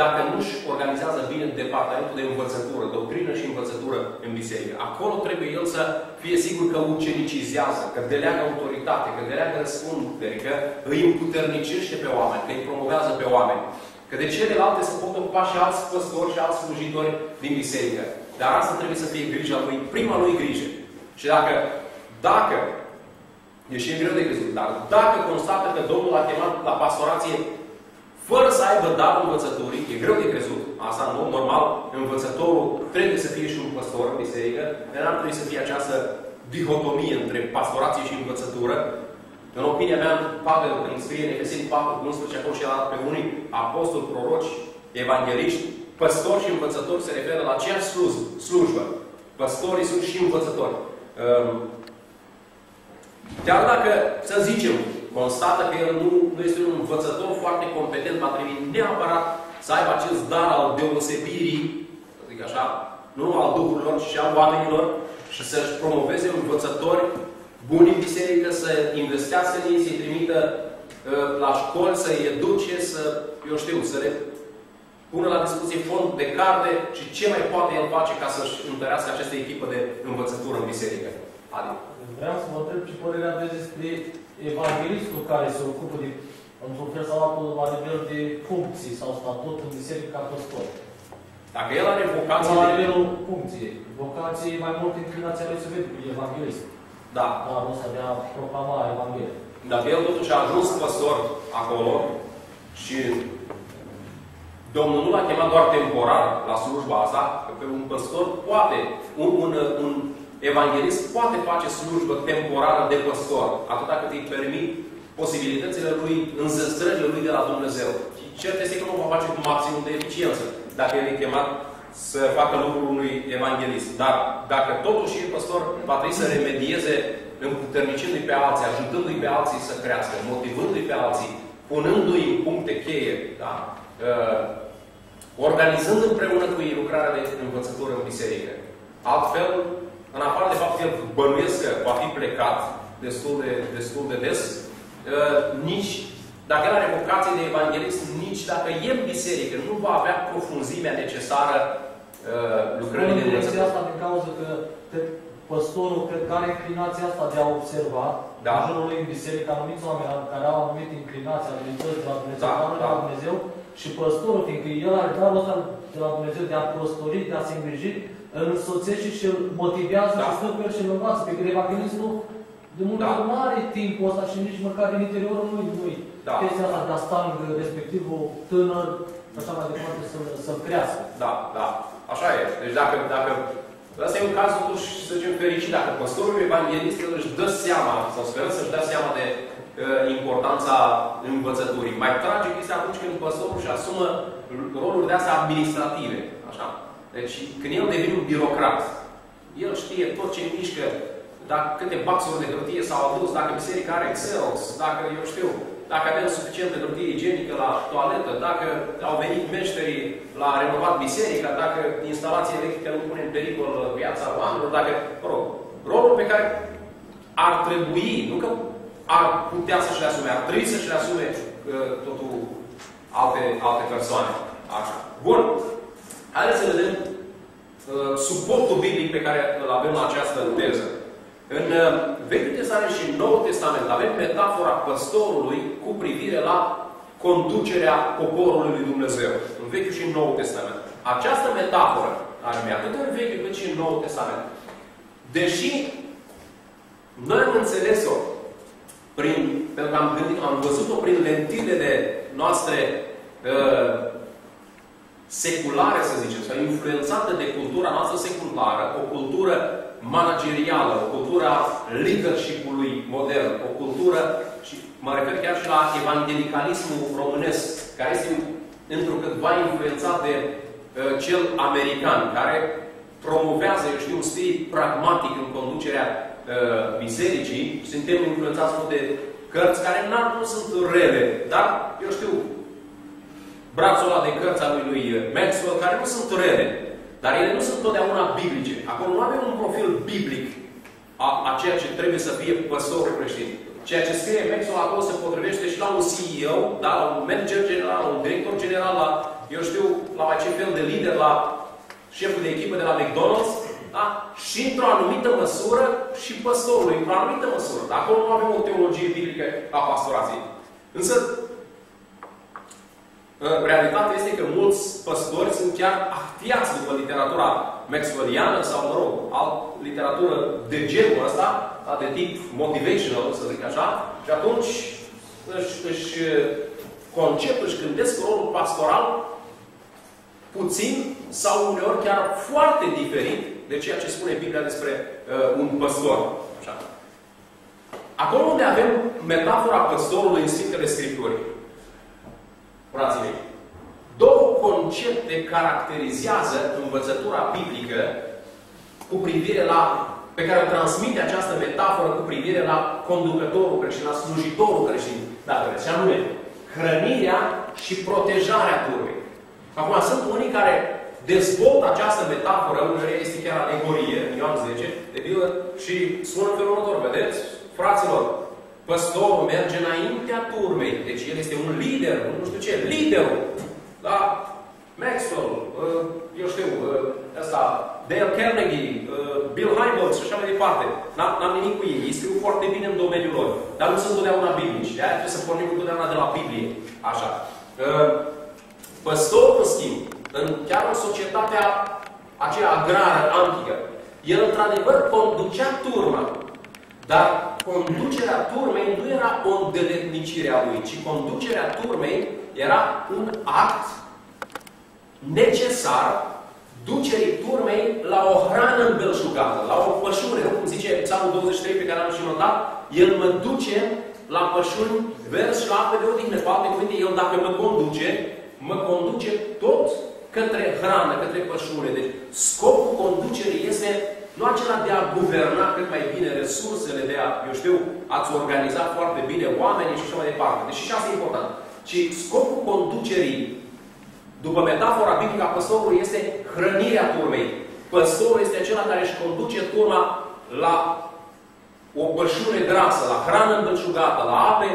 dacă nu își organizează bine departamentul de învățătură, doctrină și învățătură în biserică. Acolo trebuie el să fie sigur că ucenicizează, că deleagă autoritate, că deleagă răspundere, că îi împuternicește pe oameni, că îi promovează pe oameni. Că de celelalte se pot ocupa și alți păstori și alți slujitori din biserică. Dar asta trebuie să fie grija lui, prima lui grijă. Și dacă deși e greu de crezut, dar dacă constată că Domnul a chemat la pastorație fără să aibă darul învățătorii, e greu de crezut. Asta, în mod normal, învățătorul trebuie să fie și un păstor în biserică, dar n-ar trebui să fie această dihotomie între pastorație și învățătură. În opinia mea, Pavel, când scrie în Efeseni 4:11, acolo și la pe unii apostoli, proroci, evangeliști, păstori și învățători se referă la aceeași slujbă. Păstorii sunt și învățători. Chiar dacă, să zicem, constată că el nu este un învățător foarte competent, va trebui neapărat să aibă acest dar al deosebirii, să zic așa, nu al duhurilor, ci și al oamenilor, și să-și promoveze învățători buni în biserică, să investească în ei, să-i trimită la școli, să-i educe, să le pună la discuție fond de carte și ce mai poate el face ca să-și întărească această echipă de învățătură în biserică. Adi. Vreau să vă întreb ce părere aveți despre evanghelistul care se ocupă de, într-un fel sau altul, la nivel de funcții sau statut în biserică ca păstor. Dacă el are vocație la nivelul funcției. Vocație mai mult inclinația lui să vede evanghelist. Da. Darul ăsta de a proclama Evanghelia. Dacă el totuși a ajuns păstor acolo și Domnul nu l-a chemat doar temporar la slujba asta, că un păstor poate, un evanghelist poate face slujbă temporară de păstor, atâta cât îi permit posibilitățile lui, înzestrările lui de la Dumnezeu. Cert este că nu va face cu maximum de eficiență, dacă el e chemat să facă lucrul unui evanghelist. Dar dacă totuși e păstor, va trebui să remedieze împuternicindu-i pe alții, ajutându-i pe alții să crească, motivându-i pe alții, punându-i în puncte cheie, da? Organizând împreună cu ei lucrarea de învățătură în biserică. Altfel, în afară de fapt că el bănuiesc că va fi plecat destul de des, nici dacă el are vocație de evanghelist, nici dacă e în biserică, nu va avea profunzimea necesară lucrării de învățătură. Asta din cauza că păstorul cred că are inclinația asta de a observa în jurul lui în biserică anumiți oameni care au anumite inclinații, abilități de la Dumnezeu, de la Dumnezeu, și păstorul, fiindcă el are darul ăsta de la Dumnezeu de a prostori, de a se îngriji, îl însoțește și îl motivează și stă pe el și îl învață. Pe că evanghelistul de multe ori nu are timpul ăsta și nici măcar în interiorul lui. Chestia asta de a sta în respectivul tânăr, așa mai departe, să-l crească. Da, da. Așa e. Deci dacă ăsta e un caz totuși, să zicem, fericit. Dacă păstorul evanghelist își dă seama, sau sperăm să-și dea seama de importanța învățăturii. Mai tragic este atunci când păstorul își asumă roluri de astea administrative. Așa. Deci, când el devine un birocrat, el știe tot ce mișcă, dacă câte baxuri de hârtie s-au adus, dacă biserica are Xerox, dacă, eu știu, dacă avem suficientă hârtie igienică la toaletă, dacă au venit meșterii la renovat biserica, dacă instalația electrică nu pune în pericol viața oamenilor, dacă, mă rog, rolul pe care ar trebui, nu că ar putea să-și le asume, ar trebui să-și le asume totul alte persoane. Așa. Bun. Haideți să vedem suportul biblic pe care îl avem la această teză. În Vechiul Testament și în Noul Testament avem metafora păstorului cu privire la conducerea poporului lui Dumnezeu. În Vechiul și în Noul Testament. Această metaforă ar fi atât în Vechiul cât și în Noul Testament. Deși noi am înțeles-o pentru că am văzut-o prin lentilele noastre seculare, să zicem, sau influențată de cultura noastră seculară, o cultură managerială, o cultură a leadership-ului modern, o cultură, și mă refer chiar și la evangelicalismul românesc, care este întrucâtva influențat de cel american, care promovează, eu știu, un spirit pragmatic în conducerea bisericii. Suntem influențați de cărți care nu sunt rele, dar, eu știu, brațul ăla de cărți al lui Maxwell, care nu sunt rele, dar ele nu sunt totdeauna biblice. Acolo nu avem un profil biblic a ceea ce trebuie să fie păstorul creștin. Ceea ce scrie Maxwell acolo se potrivește și la un CEO, da, la un manager general, la un director general, la, eu știu, la mai ce fel de lider, la șeful de echipă de la McDonald's, da? Și într-o anumită măsură și păstorului, într-o anumită măsură. Dar acolo nu avem o teologie biblică a pastorației. Însă, realitatea este că mulți păstori sunt chiar actiați după literatura maxwelliană sau, mă rog, literatură de genul ăsta, de tip motivational, să zic așa, și atunci își concep, își gândesc rolul pastoral puțin sau uneori chiar foarte diferit de ceea ce spune Biblia despre un păstor. Așa. Acolo unde avem metafora păstorului în Sfintele Scripturii, frații mei, două concepte caracterizează învățătura biblică cu privire la, pe care o transmite această metaforă cu privire la conducătorul creștin, la slujitorul creștin, dacă vreți, și anume, hrănirea și protejarea turmei. Acum, sunt unii care dezvoltă această metaforă, uneori este chiar alegorie, în Ioan 10, de pildă, și spune în felul următor, vedeți, fraților, păstorul merge înaintea turmei, deci el este un lider, nu știu ce, liderul, da? Maxwell, eu știu, ăsta, Dale Carnegie, Bill Hybels și așa mai departe. N-am nimic cu ei. Ei scriu foarte bine în domeniul lor. Dar nu sunt întotdeauna biblici. De-aia trebuie să pornim întotdeauna de la Biblie. Așa. Păstorul, în schimb, chiar în societatea aceea agrară, antică, el într-adevăr conducea turma. Dar conducerea turmei nu era o îndeletnicire a lui, ci conducerea turmei era un act necesar ducerii turmei la o hrană îmbelșugată, la o pășune. Cum zice Psalmul 23 pe care am și notat, el mă duce la pășuni verzi și la ape de odihnă. Cu alte cuvinte, el dacă mă conduce tot către hrană, către pășune. Deci scopul conducerii este nu acela de a guverna cât mai bine resursele, de a, eu știu, a-ți organiza foarte bine oamenii și așa mai departe. Deci și asta e important. Ci scopul conducerii, după metafora biblică a păstorului, este hrănirea turmei. Păstorul este acela care își conduce turma la o pășune grasă, la hrană îmbelșugată, la ape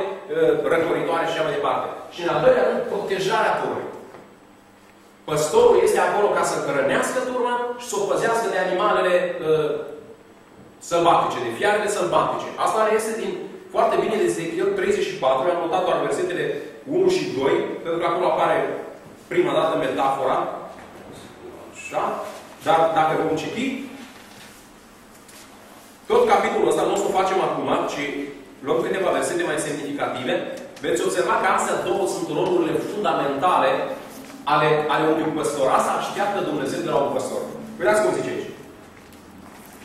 răcoritoare și așa mai departe. Și în al doilea rând, protejarea turmei. Păstorul este acolo ca să hrănească turma și să o păzească de animalele sălbatice, de fiarele sălbatice. Asta este foarte bine de Ezechiel 34, am notat doar versetele 1 și 2, pentru că acolo apare prima dată metafora. Așa? Dar dacă vom citi tot capitolul ăsta, nu o să o facem acum, ci luăm câteva versete mai semnificative, veți observa că astea două sunt rolurile fundamentale ale unui păstor. Asta așteaptă Dumnezeu de la un păstor. Uitați cum zice aici.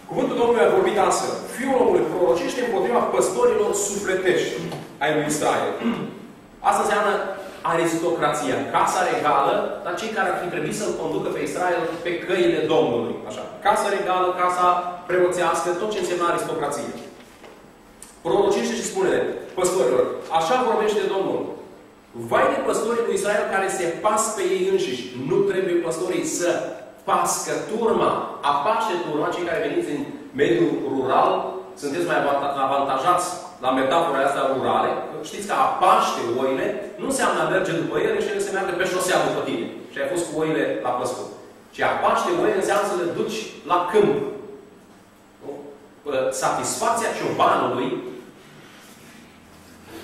Cuvântul Domnului a vorbit astfel. Fiul omului prorocește împotriva păstorilor sufletești ai lui Israel. Asta înseamnă aristocrația, casa regală, dar cei care ar fi trebuit să-l conducă pe Israel pe căile Domnului. Așa. Casa regală, casa preoțească, tot ce înseamnă aristocrație. Prorocește și spune păstorilor, așa vorbește Domnul. Vai de păstorii lui Israel care se pas pe ei înșiși. Nu trebuie păstorii să pască turma, a paște turma. Cei care veniți în mediul rural, sunteți mai avantajați la metafora asta rurale. Știți că a paște oile nu înseamnă a merge după ele și ele se meargă pe șosea după tine. Și ai fost cu oile la păstor. Ci a paște oile înseamnă să le duci la câmp. Satisfacția ciobanului,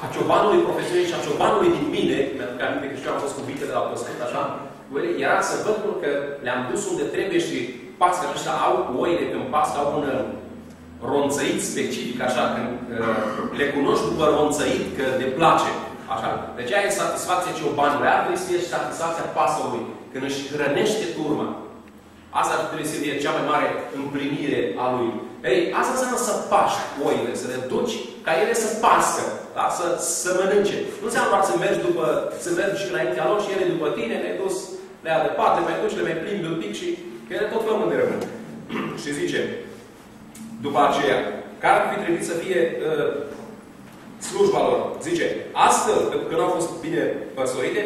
a ciobanului profesionist și a ciobanului din mine, pentru că aminte că și eu am fost cu vite de la păscut, așa, era să văd că le-am dus unde trebuie și pască ăștia au oile când pască, au un ronțăit specific, așa, când le cunoști după ronțăit, că le place. Așa. Deci aia e satisfacția ciobanului. Aia trebuie să fie și satisfacția pastorului. Când își hrănește turma. Asta trebuie să fie cea mai mare împlinire a lui. Ei, asta înseamnă să paști oile, să le duci ca ele să pască, da? să mănânce. Nu înseamnă doar să mergi și înaintea lor și ele după tine, le-ai dus, le-ai departe, mai duci, le mai plimbi un pic și ele tot rămân de rămân. Și zice, după aceea, care ar fi trebuit să fie slujba lor? Zice, astfel, pentru că nu au fost bine păstorite,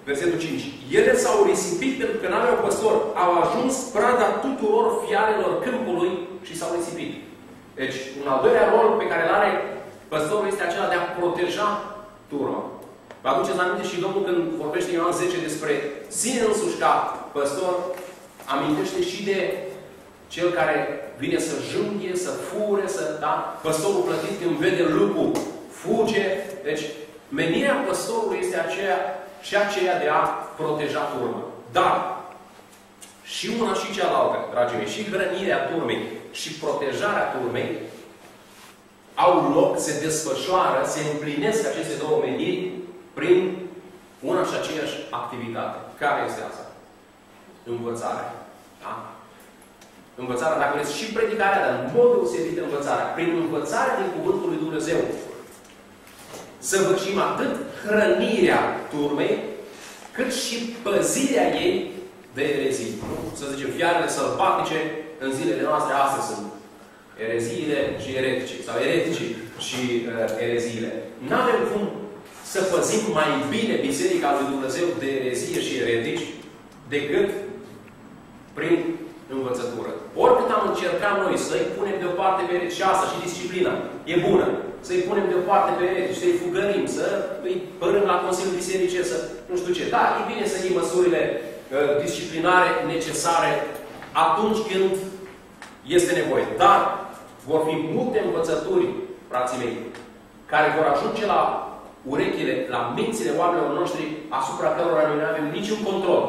versetul 5. Ele s-au risipit pentru că n-aveau păstor. Au ajuns prada tuturor fiarelor câmpului și s-au risipit. Deci, un al doilea rol pe care îl are păstorul este acela de a proteja turma. Vă aduceți aminte și Domnul când vorbește în Ioan 10 despre sine însuși ca păstor, amintește și de cel care vine să junghe, să fure, da? Păstorul plătit când vede lupul, fuge. Deci, menirea păstorului este aceea de a proteja turma. Dar, și una și cealaltă, dragii mei, și hrănirea turmei și protejarea turmei au loc, se desfășoară, se împlinesc aceste două meniri prin una și aceeași activitate. Care este asta? Învățarea. Da? Învățarea, dacă vreți, și predicarea, dar în mod deosebit învățarea. Prin învățarea din Cuvântul lui Dumnezeu să văcim atât hrănirea turmei, cât și păzirea ei de erezii. Să zicem, fiarele sălbatice în zilele noastre astăzi sunt ereziile și ereticii, sau ereticii și ereziile. Nu avem cum să păzim mai bine Biserica lui Dumnezeu de erezie și eretici decât prin învățătură. Oricât am încercat noi să-i punem deoparte pe eretici, și asta și disciplina e bună, să-i punem deoparte pe eretici, să-i fugărim, să îi părâm la Consiliul Bisericii, să nu știu ce. Da, e bine să iei măsurile disciplinare necesare atunci când este nevoie. Dar vor fi multe învățături, frații mei, care vor ajunge la urechile, la mințile oamenilor noștri asupra cărora noi nu avem niciun control.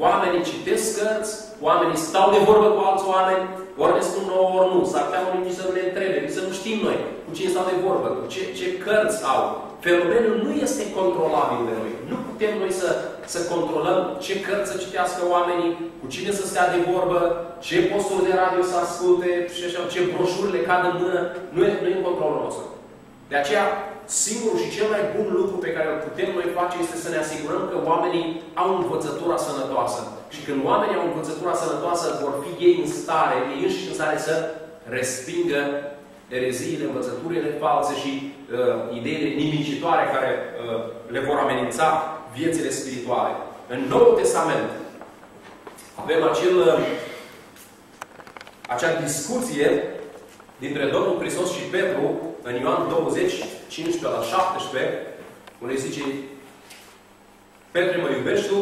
Oamenii citesc cărți, oamenii stau de vorbă cu alți oameni, ori ne spun nouă, ori nu. S-ar putea unii nici să nu ne întrebe, nici să nu știm noi cu cine stau de vorbă, cu ce cărți au. Fenomenul nu este controlabil de noi. Nu putem noi să controlăm ce cărți să citească oamenii, cu cine să stea de vorbă, ce posturi de radio să asculte, ce broșuri le cad în mână. Nu e în controlul nostru. De aceea, singurul și cel mai bun lucru pe care îl putem noi face este să ne asigurăm că oamenii au învățătura sănătoasă. Și când oamenii au învățătura sănătoasă, vor fi ei înșiși în stare să respingă ereziile, învățăturile false și ideile nimicitoare care le vor amenința viețile spirituale. În Noul Testament avem acea discuție dintre Domnul Hristos și Petru în Ioan 20, 15 la 17, unde zice: Petru, mă iubești tu?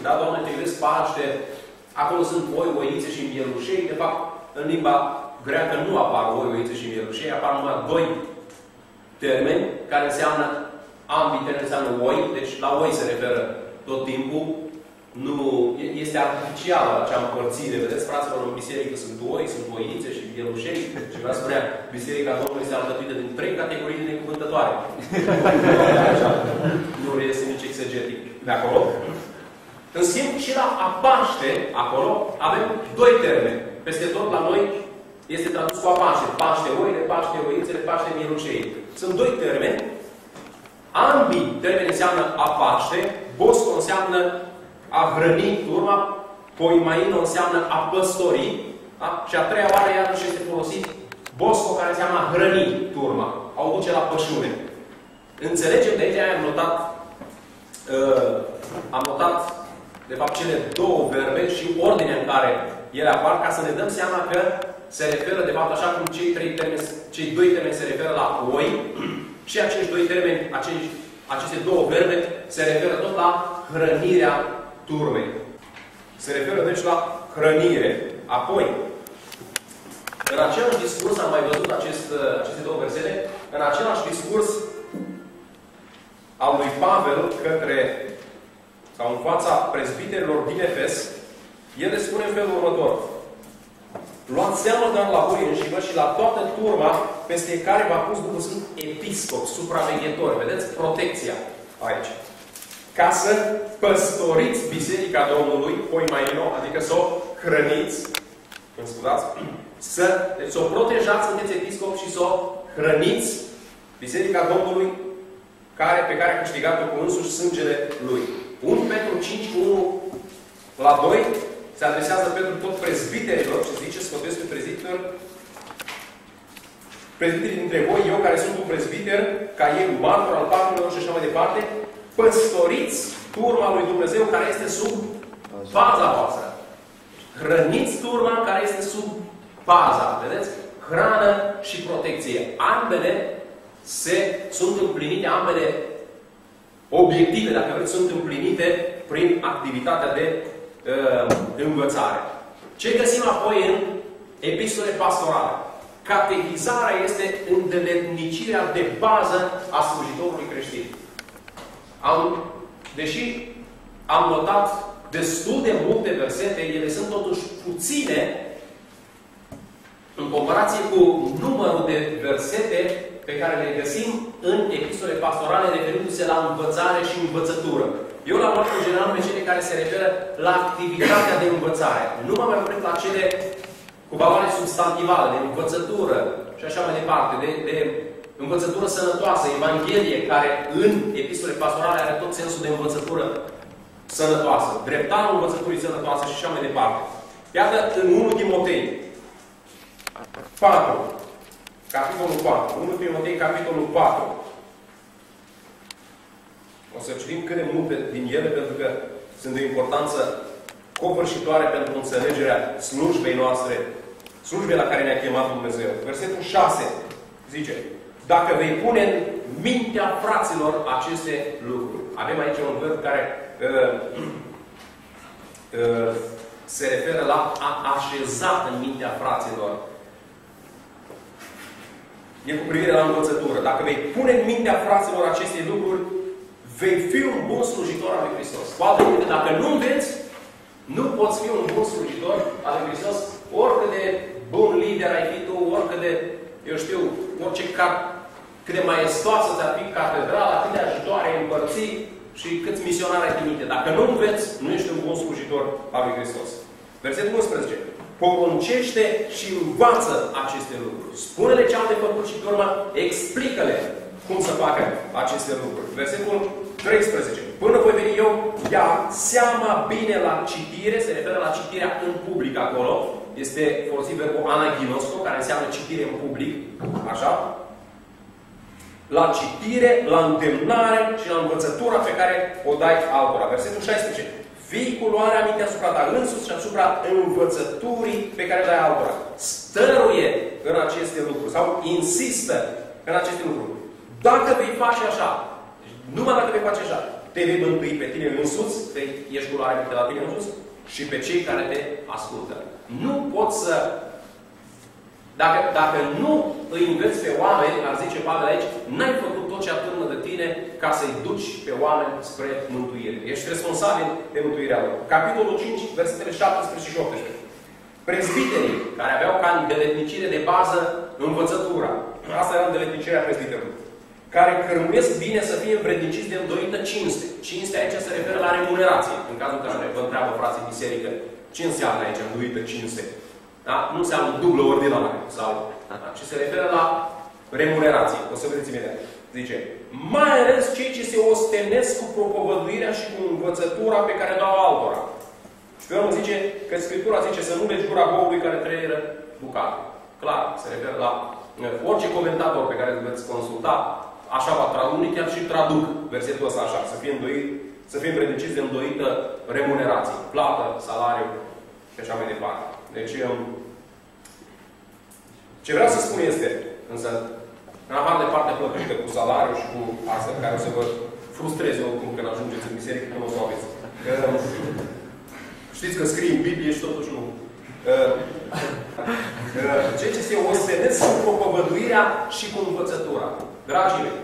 Da, Doamne, te iubesc, Paște. Acolo sunt oi, oițe și mielușei. De fapt, în limba greacă nu apar oi, oițe și mielușei, apar numai doi termeni care înseamnă, ambii termeni înseamnă oi, deci la oi se referă tot timpul. Nu, este artificială acea împărțire. Vedeți, fraților, în biserică sunt oi, sunt oițe și mielușei. Și vreau să spunea, biserica Domnului este alcătuită din 3 categorii de necuvântătoare. Nu este nici exegetic de acolo. În schimb, și la a Paște, acolo, avem 2 termeni. Peste tot la noi este tradus cu a Paște. Paște oile, Paște oițele, Paște mielușei. Sunt 2 termeni. Ambii termeni înseamnă a Paște. Bosco înseamnă a hrăni turma. Poimaino înseamnă a păstori. Da? Și a treia oară iarăși este folosit Bosco, care înseamnă a hrăni turma. Au duce la pășune. Înțelegem de aici, am notat de fapt cele 2 verbe și ordinea în care ele apar, ca să ne dăm seama că se referă, de fapt, așa cum cei 2 termeni se referă la oi, și acești 2 termeni, aceste 2 verbe, se referă tot la hrănirea turmei. Se referă, deci, la hrănire. Apoi, în același discurs, am mai văzut aceste 2 versete, în același discurs al lui Pavel sau în fața prezbiterilor din Efes, el le spune în felul următor. luați seama doar la voi înșivă și la toată turma peste care v-a pus Duhul Sfânt episcop, supraveghetor. Vedeți? Protecția aici. Ca să păstoriți Biserica Domnului, poimaino, adică să o hrăniți, îmi scuzați, deci să o protejați, sunteți episcop și să o hrăniți, Biserica Domnului, pe care a câștigat-o cu însuși sângele Lui. 1 Petru 5 cu 1 la 2 se adresează pentru tot prezbiterilor și zice, sfătuiesc pe prezbiter, prezbiterii dintre voi, eu care sunt un prezbiter, ca ei martor al patrulor și așa mai departe, păstoriți turma lui Dumnezeu care este sub baza voastră. Hrăniți turma care este sub baza. Vedeți? Hrană și protecție. Ambele sunt împlinite, ambele obiective, dacă vreți, sunt împlinite prin activitatea de învățare. Ce găsim apoi în epistole pastorale? Catehizarea este îndeletnicirea de bază a slujitorului creștin. Deși am notat destul de multe versete, ele sunt totuși puține în comparație cu numărul de versete pe care le găsim în epistole pastorale referindu-se la învățare și învățătură. Eu l-am luat în general pe cele care se referă la activitatea de învățare. Nu m-am mai oprit la cele cu valoare substantivală, de învățătură și așa mai departe, de învățătură sănătoasă, Evanghelie, care în epistole pastorale are tot sensul de învățătură sănătoasă, dreptarul învățăturii sănătoase și așa mai departe. Iată în 1 Timotei 4, capitolul 4, 1 Timotei, capitolul 4. O să citim cât de multe din ele, pentru că sunt de importanță covârșitoare pentru înțelegerea slujbei noastre, slujbei la care ne-a chemat Dumnezeu. Versetul 6 zice, dacă vei pune în mintea fraților aceste lucruri. Avem aici un verb care se referă la a așeza în mintea fraților. E cu privire la învățătură. Dacă vei pune în mintea fraților aceste lucruri, vei fi un bun slujitor al lui Hristos. Cu alte cuvinte, dacă nu înveți, nu poți fi un bun slujitor al lui Hristos, oricât de bun lider ai fi tu, oricât de, eu știu, cât de maestoasă ți-ar fi catedrala, cât de ajutoare ai împărți și câți misionari ai trimite. Dacă nu înveți, nu ești un bun slujitor al lui Hristos. Versetul 11. Poruncește și învață aceste lucruri. Spune-le ce au de făcut și pe urmă explică-le cum să facă aceste lucruri. Versetul 13. Până voi veni eu, ia seama bine la citire, se referă la citirea în public acolo. Este folosit verbul anaginosko, care înseamnă citire în public. Așa? La citire, la îndemnare și la învățătura pe care o dai altora. Versetul 16. Fii cu luarea minte asupra ta însuți și asupra învățăturii pe care o dai altora. Stăruie în aceste lucruri sau insistă în aceste lucruri. Dacă vei face așa, numai dacă vei face așa, te vei mântui pe tine însuți, ești cu luarea minte la tine însuți, și pe cei care te ascultă. Nu poți să... Dacă nu îi înveți pe oameni, ar zice Pavel aici, n-ai făcut tot ce atârnă de tine ca să-i duci pe oameni spre mântuire. Ești responsabil de mântuirea lor. Capitolul 5, versetele 17 și 18. Prezbiterii, care aveau ca îndeletnicire de bază învățătura. Asta era îndeletnicirea prezbiterului. Care cărmuiesc bine să fie învredniciți de îndoită cinste. Cinste aici se referă la remunerație. În cazul în care vă întreabă frații biserică, ce înseamnă aici îndoită cinste? Da? Nu înseamnă dublă ordinare. Sau, ci se referă la remunerație. O să vedeți imediat. Zice, mai ales cei ce se ostenesc cu propovăduirea și cu învățătura pe care o dau altora. Și pe urmă zice că Scriptura zice să nu legi gura boului care trăieră bucate. Clar, se referă la orice comentator pe care îl veți consulta, așa va traduc, unii chiar și traduc versetul ăsta așa, să fie învredniciți de îndoită remunerație, plată, salariu și așa mai departe. Deci, ce vreau să spun este, însă, în afară de partea plătită cu salariu și cu asta care o să vă frustreze oricum când ajungeți în biserică, că nu o să o aveți. Știți că scrie în Biblie și totuși nu. Ceea ce se ostenesc cu propovăduirea și cu învățătura. Dragii mei,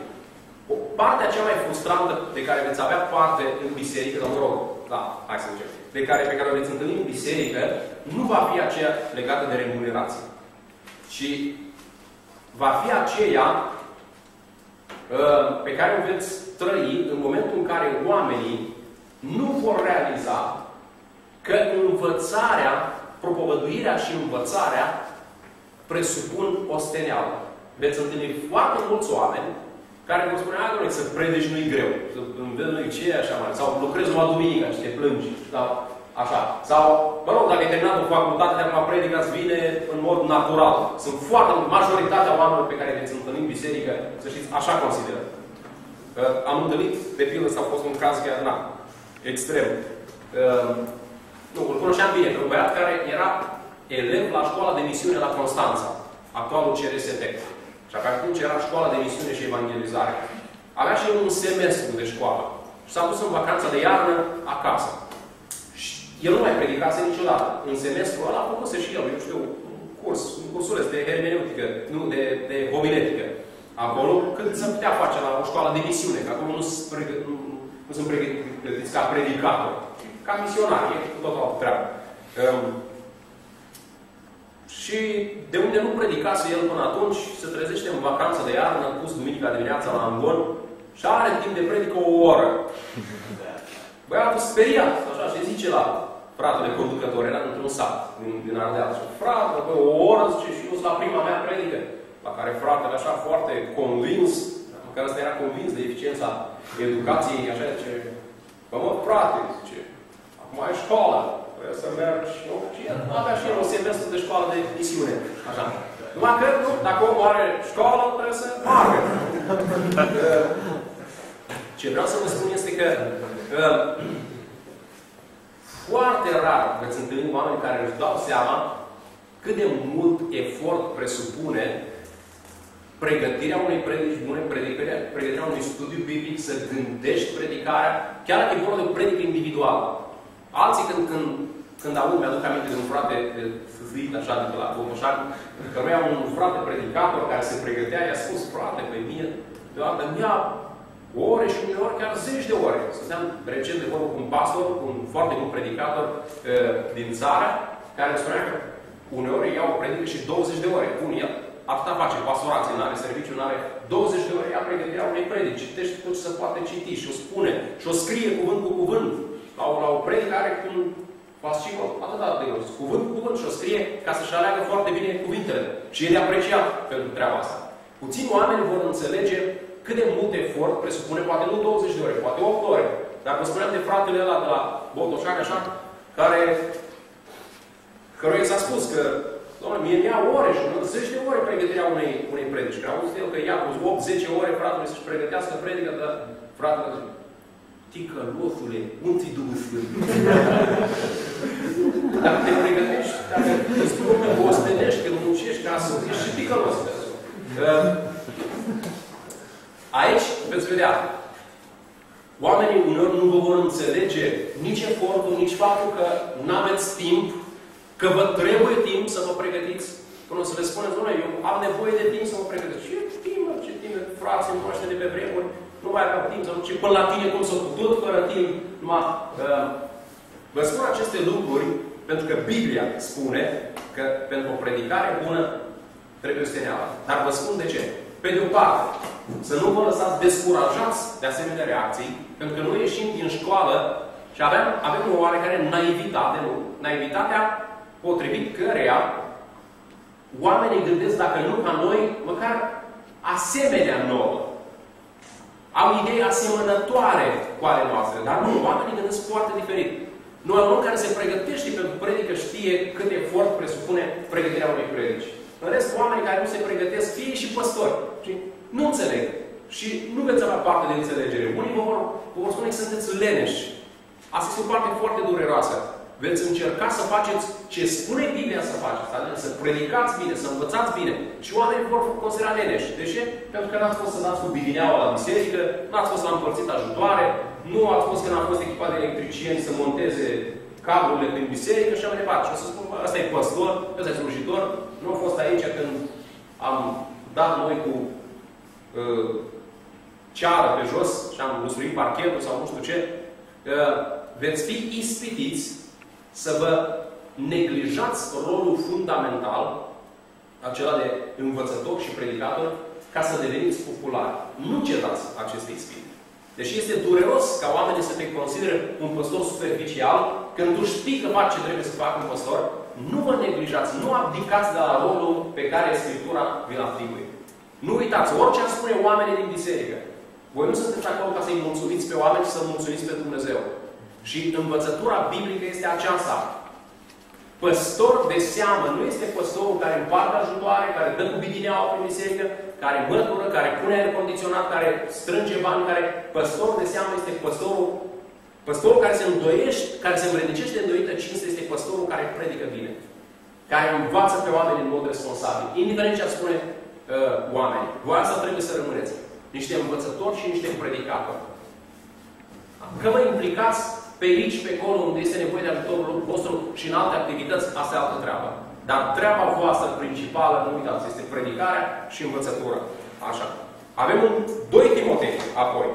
partea cea mai frustrantă de care veți avea parte în biserică, mă rog, da, hai să încep. pe care o veți întâlni în biserică nu va fi aceea legată de remunerație. Ci va fi aceea pe care o veți trăi în momentul în care oamenii nu vor realiza că învățarea, propovăduirea și învățarea presupun osteneală. Veți întâlni foarte mulți oameni care vă spune, să predici nu-i greu, să înveți ce e așa mai, sau lucrezi la duminică și te plângi, sau așa. Sau, mă rog, dacă ai terminat o facultate, de acum predica îți vine în mod natural. Sunt foarte majoritatea oamenilor pe care veți întâlni în biserică, să știți, așa consideră. Am întâlnit, de pildă, s-a fost un caz chiar, extrem. Nu, îl cunoșteam bine, un băiat care era elev la școala de misiune la Constanța, actualul CRST. Și atunci era școala de misiune și evangelizare. Avea și un semestru de școală. Și s-a dus în vacanța de iarnă acasă. Și el nu mai predicase niciodată. În semestrul ăla a făcuse și el, eu știu, un cursuleț de hermeneutică, nu, de homiletică. Acolo, cât se putea face la o școală de misiune, că acolo nu sunt pregătiți ca predicator. Ca misionar, e tot o treabă. Și de unde nu predicase el până atunci, se trezește în vacanță de iarnă, pus duminica dimineața la Angon și are timp de predică o oră. Băiatul speriat, așa, și zice la fratele conducător, era într-un sat din Ardeal. Și frate, bă, o oră, zice, și eu sunt la prima mea predică. La care fratele așa foarte convins, măcar ăsta era convins de eficiența educației, așa, zice, bă, mă, frate, zice, acum ai școală. Trebuie să mergi și el avea și el o semestru de școală de misiune. Așa. Numai că, nu, dacă omul are școală, trebuie să facă. Ce vreau să vă spun este că foarte rar veți întâlni oameni care își dau seama cât de mult efort presupune pregătirea unei predici bune, pregătirea unui studiu biblic, să gândești predicarea, chiar dacă e vorba de o predică individuală. Alții când aud, mi-aduc aminte de un frate sfânt așa de la Boboșan, căruia un frate predicator care se pregătea, i-a spus, frate, pe mine, deodată mi-a ore și uneori chiar 10 de ore. Stăteam recent de vorbă cu un pastor, un foarte bun predicator din țară, care îmi spunea că uneori iau o predică și 20 de ore. Bun, el atâta face pastorație, nu are serviciu, nu are 20 de ore, ia pregătirea unei predici, citește tot ce se poate citi și o spune și o scrie cuvânt cu cuvânt. La o predică are un fascicol atâta de gros, cuvânt cu cuvânt și o scrie ca să-și aleagă foarte bine cuvintele. Și el e apreciat pentru treaba asta. Puțini oameni vor înțelege cât de mult efort presupune, poate nu 20 de ore, poate 8 ore. Dacă vă spuneam de fratele ăla de la Botoșani, așa, căruia s-a spus că doamne, mie ia ore și 10 de ore pregătirea unei predici. Că auzi el că ia cu 8-10 ore fratele să-și pregătească predică, dar fratele zice, ticălosule, unde-i Duhul Sfânt? Dacă te pregătești, dacă îți spune, o ostenești, că muncești ca să fii și ticălos. Aici veți vedea, oamenii uneori nu vă vor înțelege nici efortul, nici faptul că nu aveți timp, că vă trebuie timp să vă pregătiți. Până o să le spuneți, doamne, eu am nevoie de timp să mă pregătesc. Ce timp, frații noștri de pe vremuri, nu mai aveam timp să duce până la tine cum s-a putut, fără timp. Vă spun aceste lucruri pentru că Biblia spune că pentru o predicare bună trebuie osteneală. Dar vă spun de ce. Pe de o parte, să nu vă lăsați descurajați de asemenea reacții, pentru că noi ieșim din școală și avem o oarecare naivitate, nu? Naivitatea potrivit căreia oamenii gândesc, dacă nu ca noi, măcar asemenea nouă. Au idei asemănătoare cu ale noastre, dar nu, oamenii gândesc foarte diferit. Nu, un om care se pregătește pentru predică știe cât efort presupune pregătirea unei predici. În rest, oamenii care nu se pregătesc, fie și păstori, și nu înțeleg. Și nu veți avea parte de înțelegere. Unii vă vor spune că sunteți leneși. Asta este o parte foarte dureroasă. Veți încerca să faceți ce spune Biblia să faceți. Adică să predicați bine, să învățați bine. Și oamenii vor considera leneși. De ce? Pentru că n-ați fost să dați cu bidineaua la biserică, n-ați fost la împărțit ajutoare, nu ați fost că n-ați fost echipat de electricieni să monteze cablurile prin biserică și așa mai departe. Și o să spun, ăsta e păstor, ăsta e slujitor, nu am fost aici când am dat noi cu ceară pe jos și am lustruit parchetul sau nu știu ce. Veți fi ispitiți să vă neglijați rolul fundamental, acela de învățător și predicator, ca să deveniți populari. Nu cedați acestei spirit. Deși este dureros ca oamenii să te considere un păstor superficial, când tu știi că faci ce trebuie să facă un păstor, nu vă neglijați, nu abdicați de la rolul pe care Scriptura vi-l atribuie. Nu uitați, orice ar spune oamenii din biserică, voi nu sunteți acolo ca să-i mulțumiți pe oameni, ci să mulțumiți pe Dumnezeu. Și învățătura biblică este aceasta. Păstor de seamă nu este păstorul care împarte ajutoare, care dă cu bidineaua prin biserică, care mătură, care pune aer condiționat, care strânge bani, care... Păstorul de seamă este păstorul care se îndoiește, care se învrednicește de îndoită cinste, este păstorul care predică bine. Care învață pe oameni în mod responsabil. Indiferent ce ar spune oamenii. Voi asta trebuie să rămâneți. Niște învățători și niște predicatori. Că vă implicați pe aici, pe acolo, unde este nevoie de ajutorul vostru și în alte activități, asta e altă treabă. Dar treaba voastră principală, nu uitați, este predicarea și învățătura. Așa. Avem un 2 Timotei, apoi.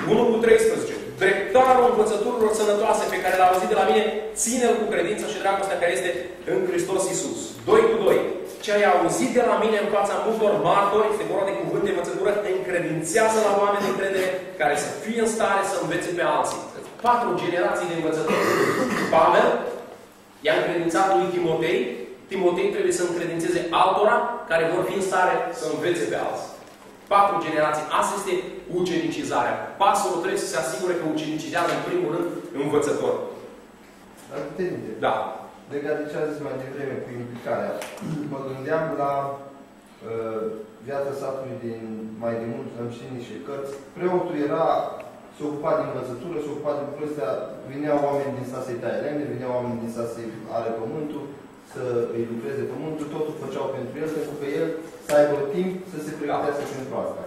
1:13. Dreptarul învățăturilor sănătoase pe care l-a auzit de la mine, ține-l cu credință și dragostea care este în Hristos Iisus. 2:2. Ce ai auzit de la mine în fața multor martori, este vorba de cuvânt de învățătură, încredințează la oameni de încredere care să fie în stare să învețe pe alții. 4 generații de învățători. Pavel i-a încredințat lui Timotei. Timotei trebuie să încredințeze altora care vor fi în stare să învețe pe alții. 4 generații. Asta este ucenicizarea. Pastorul trebuie să se asigure că ucenicizează în primul rând învățător. Da. Legat de ce a zis mai devreme cu implicarea, mă gândeam la viața satului din mai de mult, am citit niște cărți. Preotul se ocupa de învățătură, se ocupa de lucruri astea, vineau oameni din sat să-i taie lemne, vineau oameni din sat să-i are pământul, să îi lucreze pământul, totul făceau pentru el, pentru că el să aibă timp să se pregătească pentru asta.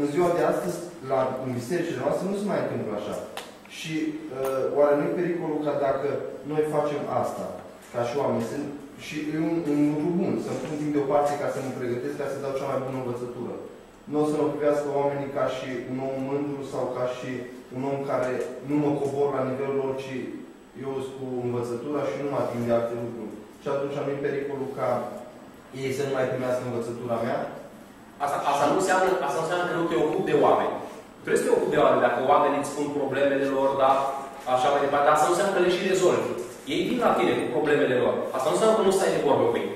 În ziua de astăzi, în bisericile noastre, nu se mai întâmplă așa. Și oare nu e pericolul ca dacă noi facem asta, ca și oameni, și e un lucru bun, să-mi pun timp deoparte ca să mă pregătesc, ca să dau cea mai bună învățătură. Nu o să mă privească oamenii ca și un om mândru sau ca și un om care nu mă cobor la nivelul lor, ci eu sunt cu învățătura și nu mă ating de alte lucruri. Și atunci nu e pericolul ca ei să nu mai primească învățătura mea. Asta nu înseamnă că nu te ocupi de oameni. Trebuie să te ocupi de oameni. Dacă oamenii îți spun problemele lor, dar așa mai departe. Asta nu înseamnă că le și rezolvi. Ei vin la tine cu problemele lor. Asta nu înseamnă că nu stai de vorbă cu ei.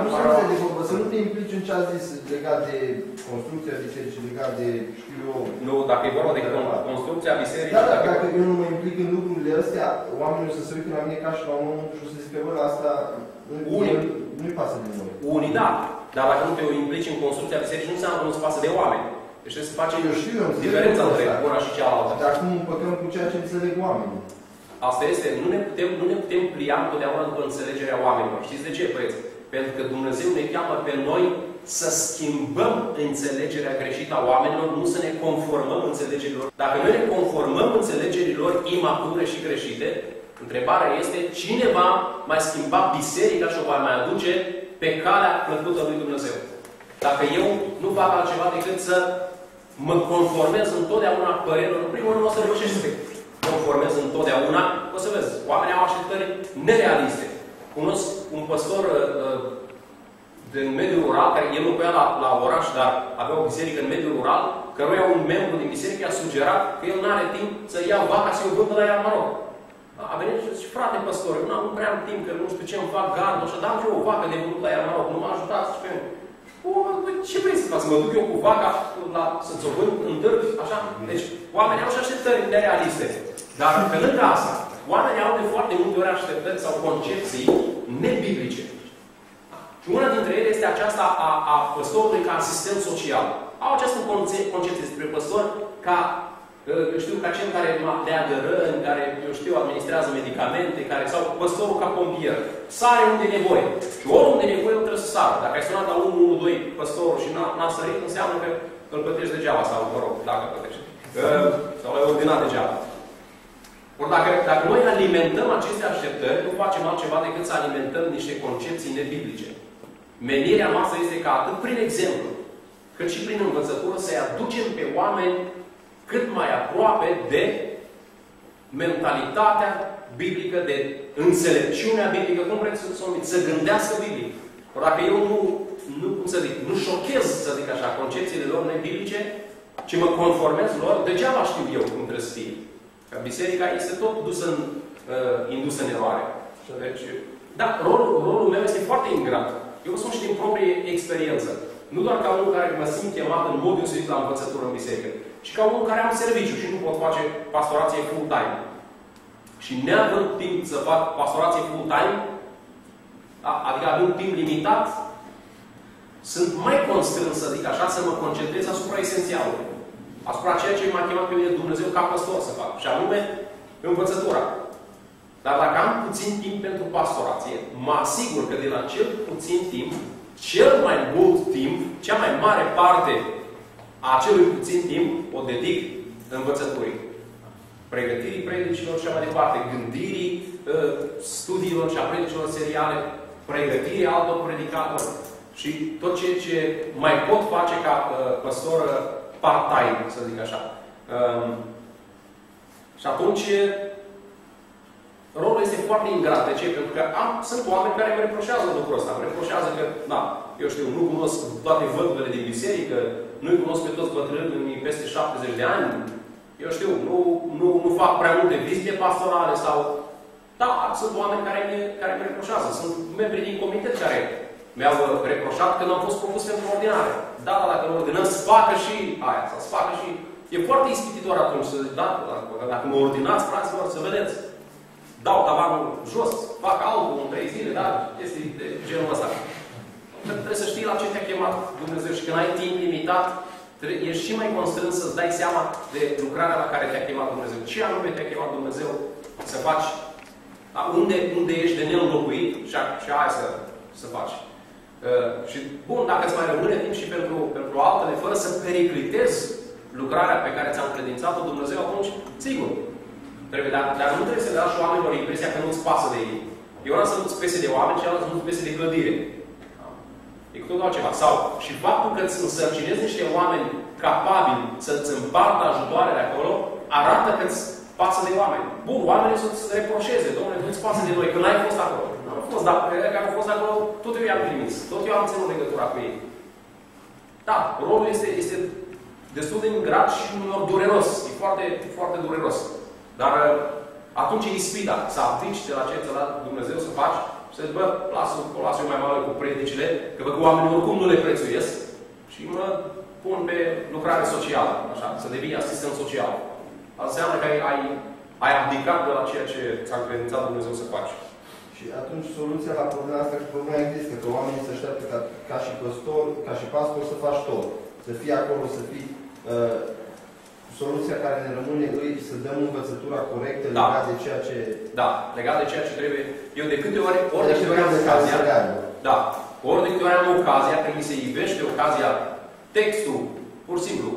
Nu să stai de vorbă, să nu te implici în ce a zis legat de construcția bisericii, legat de, știu eu... Nu, dacă e vorba de construcția bisericii... Da, dacă eu nu mă implic în lucrurile astea, oamenii o să se uite la mine ca și la un om și o să zică, bă, asta nu-i pasă de noi. Unii da, dar dacă nu te implici în construcția bisericii, nu înseamnă că nu-ți pasă de oameni. Deci trebuie să facem diferența între una și cealaltă. Dar cum împăcăm cu ceea ce înțeleg oamenii? Asta este, nu ne putem plia întotdeauna după înțelegerea oamenilor. Știți de ce, băieți? Pentru că Dumnezeu ne cheamă pe noi să schimbăm înțelegerea greșită a oamenilor, nu să ne conformăm înțelegerilor. Dacă noi ne conformăm înțelegerilor imature și greșite, întrebarea este cine va mai schimba biserica și o va mai aduce pe calea plăcută lui Dumnezeu. Dacă eu nu fac altceva decât să mă conformez întotdeauna părerilor, în primul rând o să reușești să te conformez întotdeauna, o să vezi, oamenii au așteptări nerealiste. Cunosc un păstor din mediul rural, care el locuia la oraș, dar avea o biserică în mediul rural, căruia un membru din biserică a sugerat că el nu are timp să ia vaca să o vândă la ea, mă rog. A venit și zice, frate păstor, eu nu prea am timp, că nu știu ce îmi fac gardul, așa, dam și eu o vacă de vândut la ea, mă rog, nu mă ajutați și pe mine. Ce vrei să fac? Să mă duc eu cu vaca să-ți o vând în târg, așa? Deci, oamenii au și așteptări nerealiste. Dar, pe lângă asta, oamenii au de foarte multe ori așteptări sau concepții nebiblice. Și una dintre ele este aceasta a păstorului ca asistent social. Au această concepție despre păstor ca, eu știu, ca cel care leagă răni, care, eu știu, administrează medicamente, care, sau păstorul ca pompier. Sare unde e nevoie. Și oriunde e nevoie, trebuie să sară. Dacă ai sunat la 112 păstorul și n-a sărit, înseamnă că îl plătești degeaba, sau, mă rog, dacă plătești. Sau l-ai ordinat degeaba. Ori dacă noi alimentăm aceste așteptări, nu facem altceva decât să alimentăm niște concepții nebiblice. Menirea noastră este ca atât prin exemplu, cât și prin învățătură să-i aducem pe oameni cât mai aproape de mentalitatea biblică, de înțelepciunea biblică, cum vreți să o numiți, să gândească biblic. Dacă eu nu șochez, să zic așa, concepțiile lor nebiblice, ci mă conformez lor, degeaba știu eu cum trebuie să fie. Că biserica este tot indusă în eroare. Deci, da, rolul meu este foarte ingrat. Eu vă spun și din proprie experiență. Nu doar ca unul care mă simt chemat în mod deosebit la învățătură în biserică, ci ca unul care am serviciu și nu pot face pastorație full-time. Și neavând timp să fac pastorație full-time, adică având timp limitat, sunt mai constrâns, să zic așa, să mă concentrez asupra esențialului. Asupra ceea ce m-a chemat pe mine Dumnezeu ca păstor să fac. Și anume, învățătura. Dar dacă am puțin timp pentru pastorație, mă asigur că de la cel puțin timp, cel mai mult timp, cea mai mare parte a acelui puțin timp o dedic învățăturii. Pregătirii predicilor și mai departe, gândirii studiilor și a predicilor seriale, pregătirii altor predicatori și tot ceea ce mai pot face ca păstor part-time, să zic așa. Și atunci rolul este foarte ingrat. De ce? Pentru că sunt oameni care îmi reproșează lucrul ăsta. Îmi reproșează că, da, eu știu, nu cunosc toate văduvele din biserică, nu-i cunosc pe toți bătrânii peste 70 de ani, eu știu, nu fac prea multe vizite pastorale sau... Da, sunt oameni care îmi reproșează. Sunt membri din comitet care mi-au reproșat că nu am fost propus pentru ordinare. Da, dacă nu ordinăm, să facă și aia, să facă și... E foarte ispititor atunci să zic, da, dacă mă ordinați, fraților, să vedeți. Dau tavanul jos, fac altul în 3 zile, da? Este de genul ăsta. Trebuie să știi la ce te-a chemat Dumnezeu și când ai timp limitat, ești și mai constrâns să-ți dai seama de lucrarea la care te-a chemat Dumnezeu. Ce anume te-a chemat Dumnezeu să faci? Da? Unde ești de neînlocuit și aia să faci. Și bun, dacă îți mai rămâne timp și pentru altele, fără să periclitezi lucrarea pe care ți-a încredințat-o Dumnezeu, atunci, sigur, trebuie, dar nu trebuie să le lași oamenilor impresia că nu-ți pasă de ei. Eu vreau să nu-ți pese de oameni, celălalt să nu-ți pese de clădire. E cu totul altceva. Sau, și faptul că îți însărcinezi niște oameni capabili să-ți împartă ajutoarele acolo, arată că îți pasă de oameni. Bun, oamenii să-ți reproșeze. Dom'le, nu-ți pasă de noi, că n-ai fost acolo. Nu am fost, dar că am fost acolo, tot eu i-am trimis. Tot eu am ținut legătura cu ei. Da, rolul este destul de ingrat și unor dureros. E foarte, foarte dureros. Dar atunci e ispita să aplici de la ce ți-a dat Dumnezeu să faci și să zici, bă, las eu mai mare cu predicile, că văd că oamenii oricum nu le prețuiesc și mă pun pe lucrare socială, așa, să devii asistent social. Asta înseamnă că ai abdicat de la ceea ce ți-a încredințat Dumnezeu să faci. Și atunci soluția la problema asta, că problema există, că oamenii se așteaptă ca și păstor, ca și pastor să faci tot. Să fii acolo, să fii... soluția care ne rămâne îi să dăm învățătura corectă legat de ceea ce... Da, legat de ceea ce trebuie. Eu de câte ori de câte ori am ocazia... Da, ori de câte ori am ocazia, că mi se ivește ocazia, textul, pur și simplu,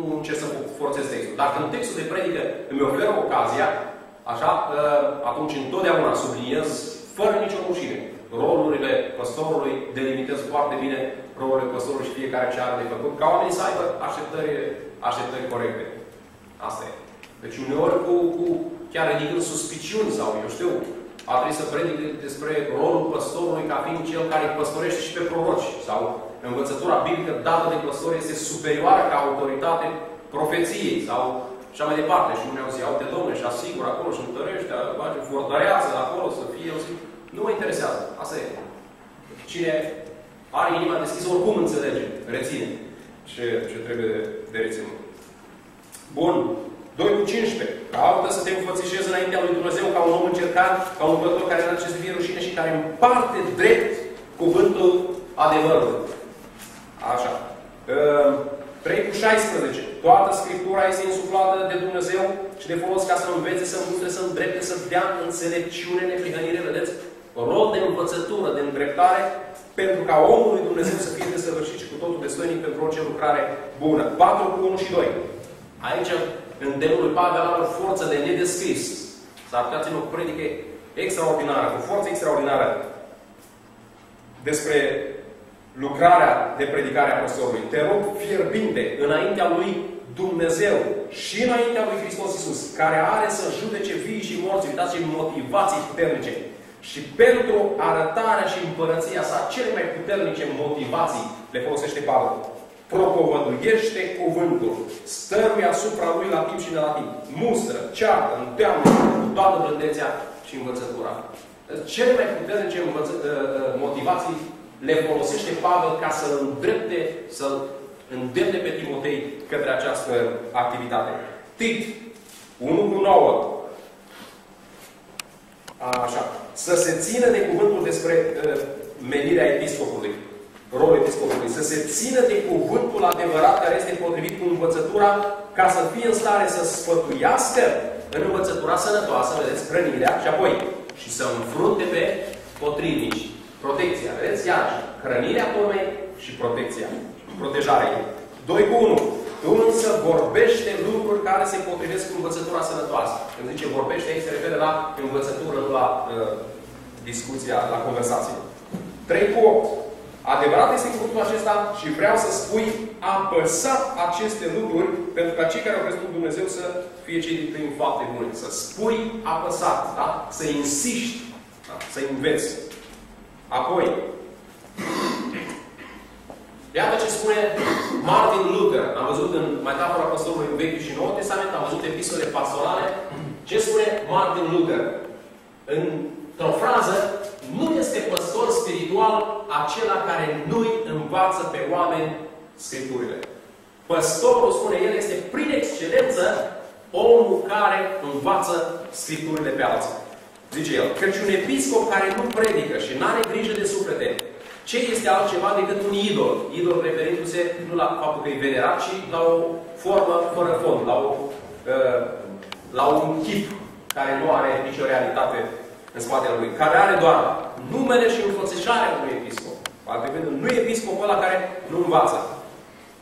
nu încerc să forțez textul. Dacă în textul de predică îmi oferă ocazia, așa, atunci întotdeauna subliniez, fără nicio rușine, rolurile păstorului, delimitez foarte bine rolurile păstorului și fiecare ce are de făcut, ca oamenii să aibă așteptări corecte. Asta e. Deci uneori chiar ridicând suspiciuni sau, eu știu, a trebuit să predic despre rolul păstorului ca fiind cel care îi păstorește și pe proroci. Sau învățătura biblică dată de păstor este superioară ca autoritate profeției. Sau și mai departe. Și unii au zis, uite, Dom'le, și asigur acolo și întărește, face fortăreață acolo să fie. Nu mă interesează. Asta e. Cine are inima deschisă, oricum înțelege, reține ce trebuie de reținut. Bun. 2:15. Caută să te înfățișezi înaintea lui Dumnezeu ca un om încercat, ca un bătător care nu are ce să fie rușine și care împarte drept cuvântul adevărului. Așa. 3:16. Toată Scriptura este insuflată de Dumnezeu și de folos ca să învețe, să mustre, să îndrepte, să dea înțelepciune, neprihănire. Vedeți? Rol de învățătură, de îndreptare, pentru ca omul lui Dumnezeu să fie desăvârșit și cu totul destoinic pentru orice lucrare bună. 4:1 și 2. Aici, îndemnul lui Pavel are o forță de nedescris. S-ar putea ține o predică extraordinară, cu forță extraordinară despre lucrarea de predicare a păstorului. Te rog fierbinte înaintea lui Dumnezeu și înaintea lui Hristos Iisus, care are să judece vii și morți, uitați ce motivații puternice. Și pentru arătarea și împărăția sa, cele mai puternice motivații le folosește Pavel. Propovăduiește cuvântul, stăruie asupra lui la timp și de la timp. Mustră, ceartă, îndeamnă cu toată blândețea și învățătura. Cele mai puternice motivații le folosește Pavel ca să-l îndrepte, să-l îndemne pe Timotei către această activitate. Tit 1:9. Așa. Să se țină de cuvântul despre menirea episcopului, rolul episcopului. Să se țină de cuvântul adevărat care este potrivit cu învățătura, ca să fie în stare să sfătuiască în învățătura sănătoasă, vedeți, hrănirea, și apoi și să înfrunte pe potrivnici. Protecția, vedeți? Iarăși, hrănirea pomei și protecția. Protejarea ei. 2:1. Tu însă vorbește lucruri care se potrivesc cu învățătura sănătoasă. Când zice vorbește, aici se referă la învățătură, nu la discuția, la conversație. 3:8. Adevărat este cuvântul acesta și vreau să spui apăsat aceste lucruri pentru ca cei care au crezut în Dumnezeu să fie cei din tâi fapte bune. Să spui apăsat, da? Să insiști, da? Să înveți. Apoi, iată ce spune Martin Luther. Am văzut în metafora păstorului în Vechiul și Noul Testament, am văzut epistole pastorale. Ce spune Martin Luther? Într-o frază, nu este păstor spiritual acela care nu-i învață pe oameni Scripturile. Păstorul, spune el, este prin excelență omul care învață Scripturile pe alții. Zice el, căci un episcop care nu predică și nu are grijă de suflete, ce este altceva decât un idol? Idol referindu-se nu la faptul că e venerat, ci la o formă fără fond, la un chip care nu are nicio realitate în spatele lui. Care are doar numele și înfățișarea unui episcop. Adică nu e episcopul ăla care nu învață.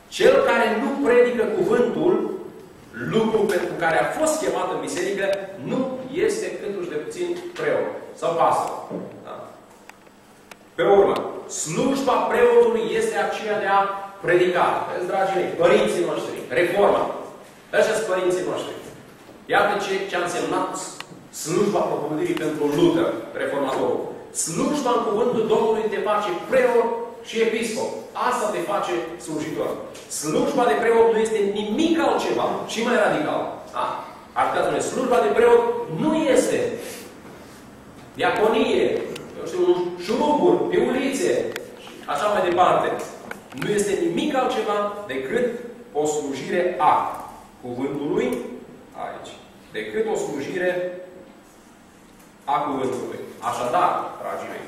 Cel care nu predică cuvântul, lucru pentru care a fost chemat în biserică, nu este câtuși de puțin preot sau pastor. Da? Pe urmă, slujba preotului este aceea de a predica. Vezi, dragii mei, părinții noștri, reforma. Ăștia sunt părinții noștri. Iată ce a însemnat slujba propovăduirii pentru Luther, reformatorul. Slujba în cuvântul Domnului te face preot și episcop. Asta te face slujitor. Slujba de preot nu este nimic altceva, ci mai radical. Da? Arătați-ne, slujba de preot nu este diaconie, șuruburi, piulițe, așa mai departe. Nu este nimic altceva decât o slujire a cuvântului, aici, decât o slujire a cuvântului. Așadar, dragii mei,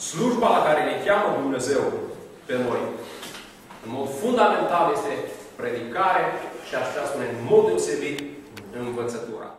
slujba la care ne cheamă Dumnezeu pe noi, în mod fundamental, este predicare și, așa spune, în mod deosebit, învățătura.